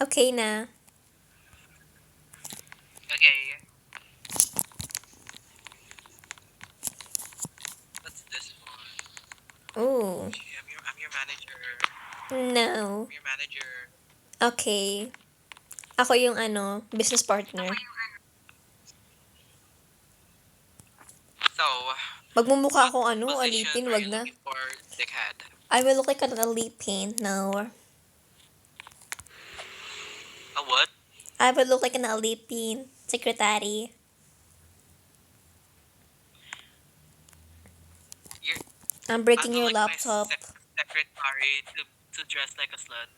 Okay na. Okay. What's this one? Ooh. I'm your manager. No. I'm your manager. Okay. Ako yung business partner. So, Magmumukha akong position alipin, are wag you na. looking for, dickhead? I will look like an alipin. No. A what? I will look like an alipin. Secretary. You're, I'm I'll breaking do your like my laptop. secretary to dress like a slut.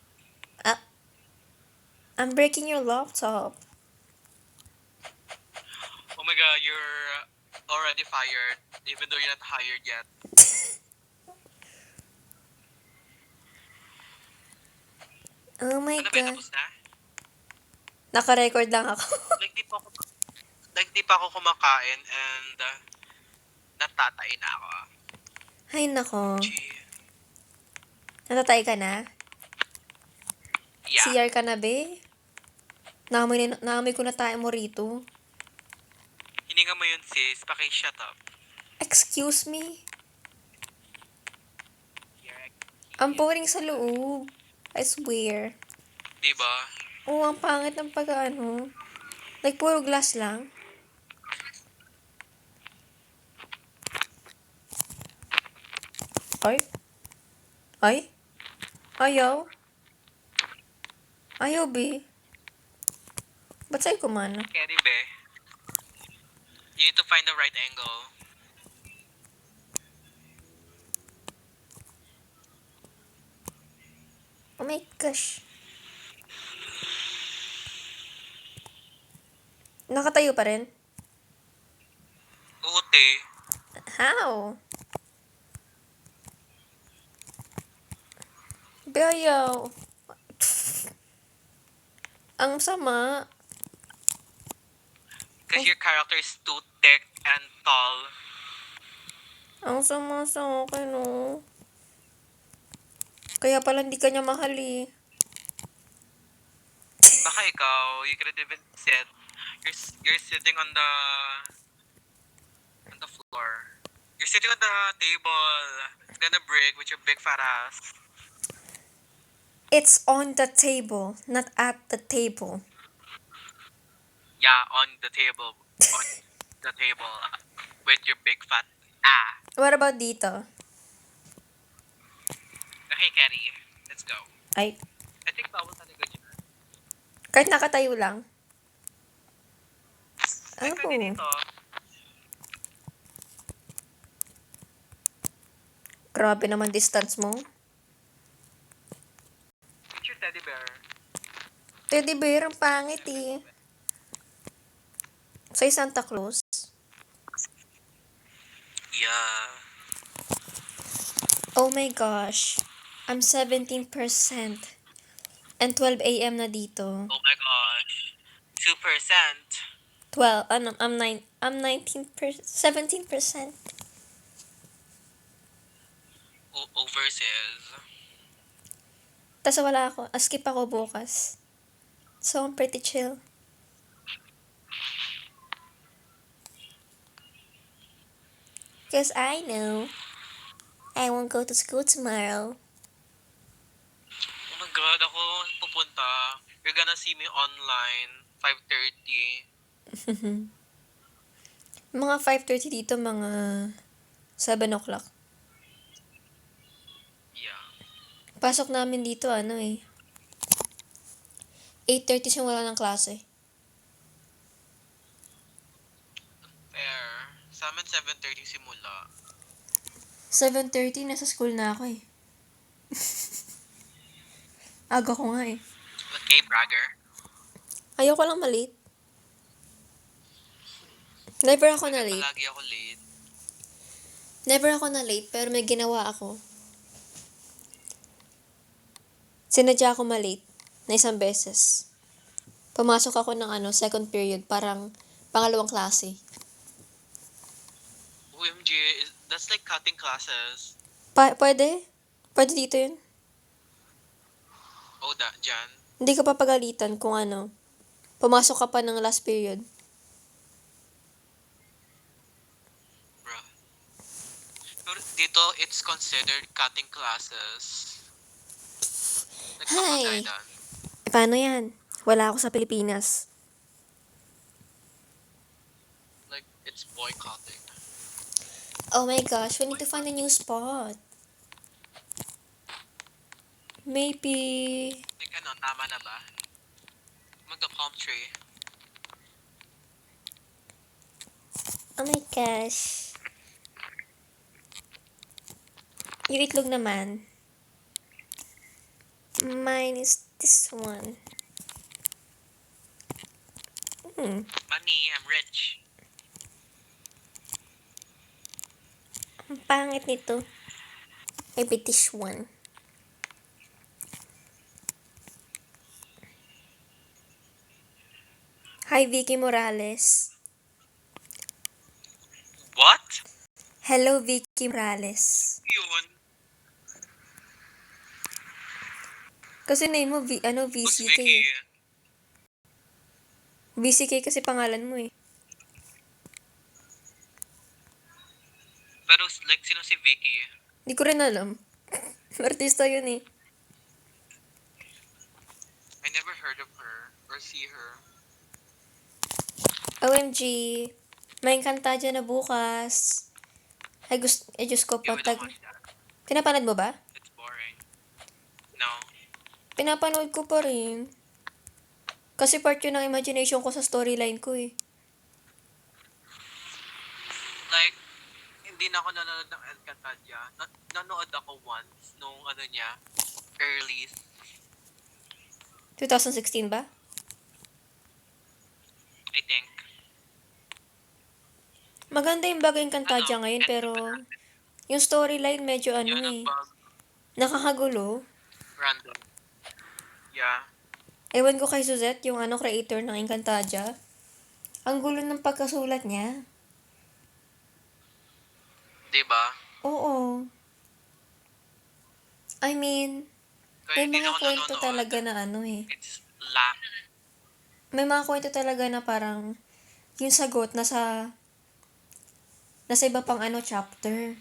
I'm breaking your laptop. Oh my god, you're already fired, even though you're not hired yet. Oh my Ano ba, god. tapos na? Naka-record lang ako. Like, di pa ako kumakain and natatay na ako. Ay nako. Gee. Natatay ka na? Yeah. CR ka na, be? Naamoy ko na tayo mo rito. Hininga mo yun, sis. Paki-shut up. Excuse me? You're Ang boring sa loob. I swear. Diba? Oo, ang pangit ng Like, puro glass lang. Ay? Ay? Ayaw? Ayaw, be? Ba't sa'yo kumana? Carry, be. You need to find the right angle. Oh my gosh. Nakatayo pa rin? Oo, te. How? Be, ayaw. Ang sama. Because your character is too thick and tall. Ang sama sa akin, oh. Kaya pala hindi ka niya mahal, eh. Baka ikaw, you could even sit. You're sitting on the floor. You're sitting on the table. Gonna break with your big fat ass. It's on the table, not at the table. Yeah, on the table. On the table. With your big fat ass. What about dito? Okay, Kenny. Let's go. Ay, I think bawal talaga dyan. kahit nakatayo lang. Ay, Oh. pwede dito. Grabe naman distance mo. It's your teddy bear. Teddy bear, ang pangit, eh. Say Santa Claus. Yeah. Oh my gosh. I'm 17%. And 12 a.m. na dito. Oh my gosh. 2%. 12, I'm 19%, 17%. Overseas. Tapos wala ako. Skip ako bukas. So, I'm pretty chill. Because I know I won't go to school tomorrow. Oh my god, ako pupunta. You're gonna see me online. 5:30. Mga 5:30 dito, mga 7 o'clock. Yeah. Pasok namin dito, 8:30 simula ng klase. Fair. Sa amin, 7:30 simula. 7:30, nasa school na ako eh. Aga ko nga eh. Okay, bragger. Ayoko lang malate. Never ako na late. Palagi ako late. Never ako na late, pero may ginawa ako. Sinadya ako malate na isang beses. Pumasok ako ng second period, parang pangalawang klase. OMG, that's like cutting classes. Pwede? Pwede dito yun? Oh, dyan. Hindi ka papagalitan kung pumasok ka pa ng last period. Bruh. Pero dito, it's considered cutting classes. Hi! Nagpapagalitan. Paano yan? Wala ako sa Pilipinas. Like, it's boycotting. Oh my gosh, we need to find a new spot. Maybe... Like, tama na ba? Magka-palm tree. Oh my gosh. Yung itlog naman. Mine is this one. Money, I'm rich. Ang pangit nito. Maybe this one. Hi, Vicky Morales. What? Hello, Vicky Morales. Yun. Kasi name mo, Who's VCK. Vicky? VCK kasi pangalan mo eh. Pero, like, sino si Vicky? Hindi ko rin alam. Artista yun eh. I never heard of her or see her. OMG. May kanta dyan na bukas. Ay, Diyos ko, You wouldn't patag. watch that. Pinapanood mo ba? It's boring. No. Pinapanood ko pa rin. Kasi part yun ng imagination ko sa storyline ko eh. Like, hindi na ako nanonood ng El Cantadja. Nanood ako once nung niya, early. 2016 ba? I think. Maganda yung bagay yung Kantadja ngayon, End pero ba natin? yung storyline medyo Yun ang eh. bug. Nakakagulo. Random. Yeah. Ewan ko kay Suzette, yung creator ng Encantadia. Ang gulo ng pagkasulat niya. Diba? Oo. I mean, Kaya may hindi na mga ako kwento nanonood. talaga na eh. It's lack. May mga kwento talaga na parang yung sagot nasa iba pang chapter.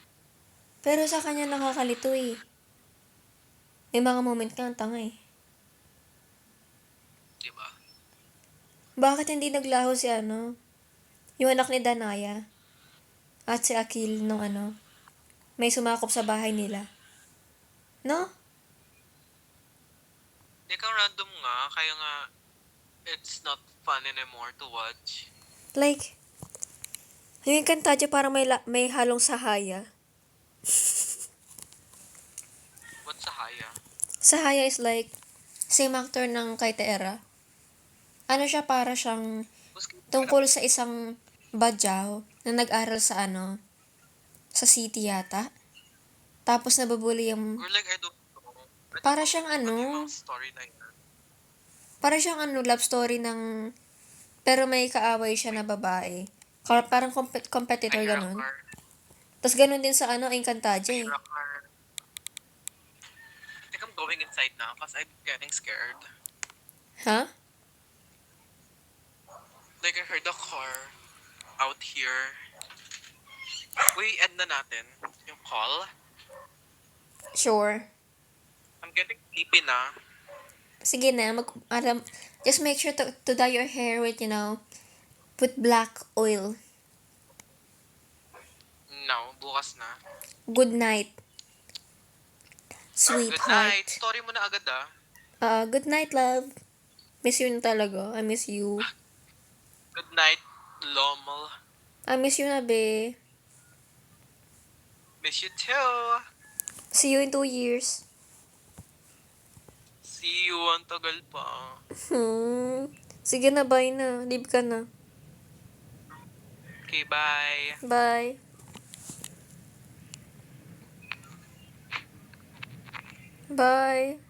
Pero sa kanya nakakalito eh. May mga moment ka ang tanga eh. Diba? Bakit hindi naglaho si yung anak ni Danaya at si Akil nung may sumakop sa bahay nila? No? Hindi ka random nga, kaya nga, it's not fun anymore to watch. Like, yung Encantadia parang may halong sahaya. What's Sahaya? Sahaya is like, same actor ng kay Teera. Siya para siyang tungkol sa isang badyaw na nag-aral sa sa city yata. Tapos nababuli yung, Or like, I don't know. para siyang Yung mga story na yun. para siyang love story ng, pero may kaaway siya na babae. Parang competitor I hear a ganun. car. Tapos ganun din sa Encantadia I eh. hear a car. I think I'm going inside now because I'm getting scared. Ha? Like, I heard a car out here. Uy, end na natin yung call. Sure. I'm getting sleepy na. Sige na, just make sure to dye your hair with, with black oil. No, bukas na. Good night. Good night. Sweetheart. Story mo na agad ah. Good night, love. Miss you na talaga. I miss you. Good night, Lomel. I miss you na, be. Miss you too. See you in 2 years. See you, ang tagal pa. Sige na, bye na. Leave ka na. Okay, bye. Bye. Bye.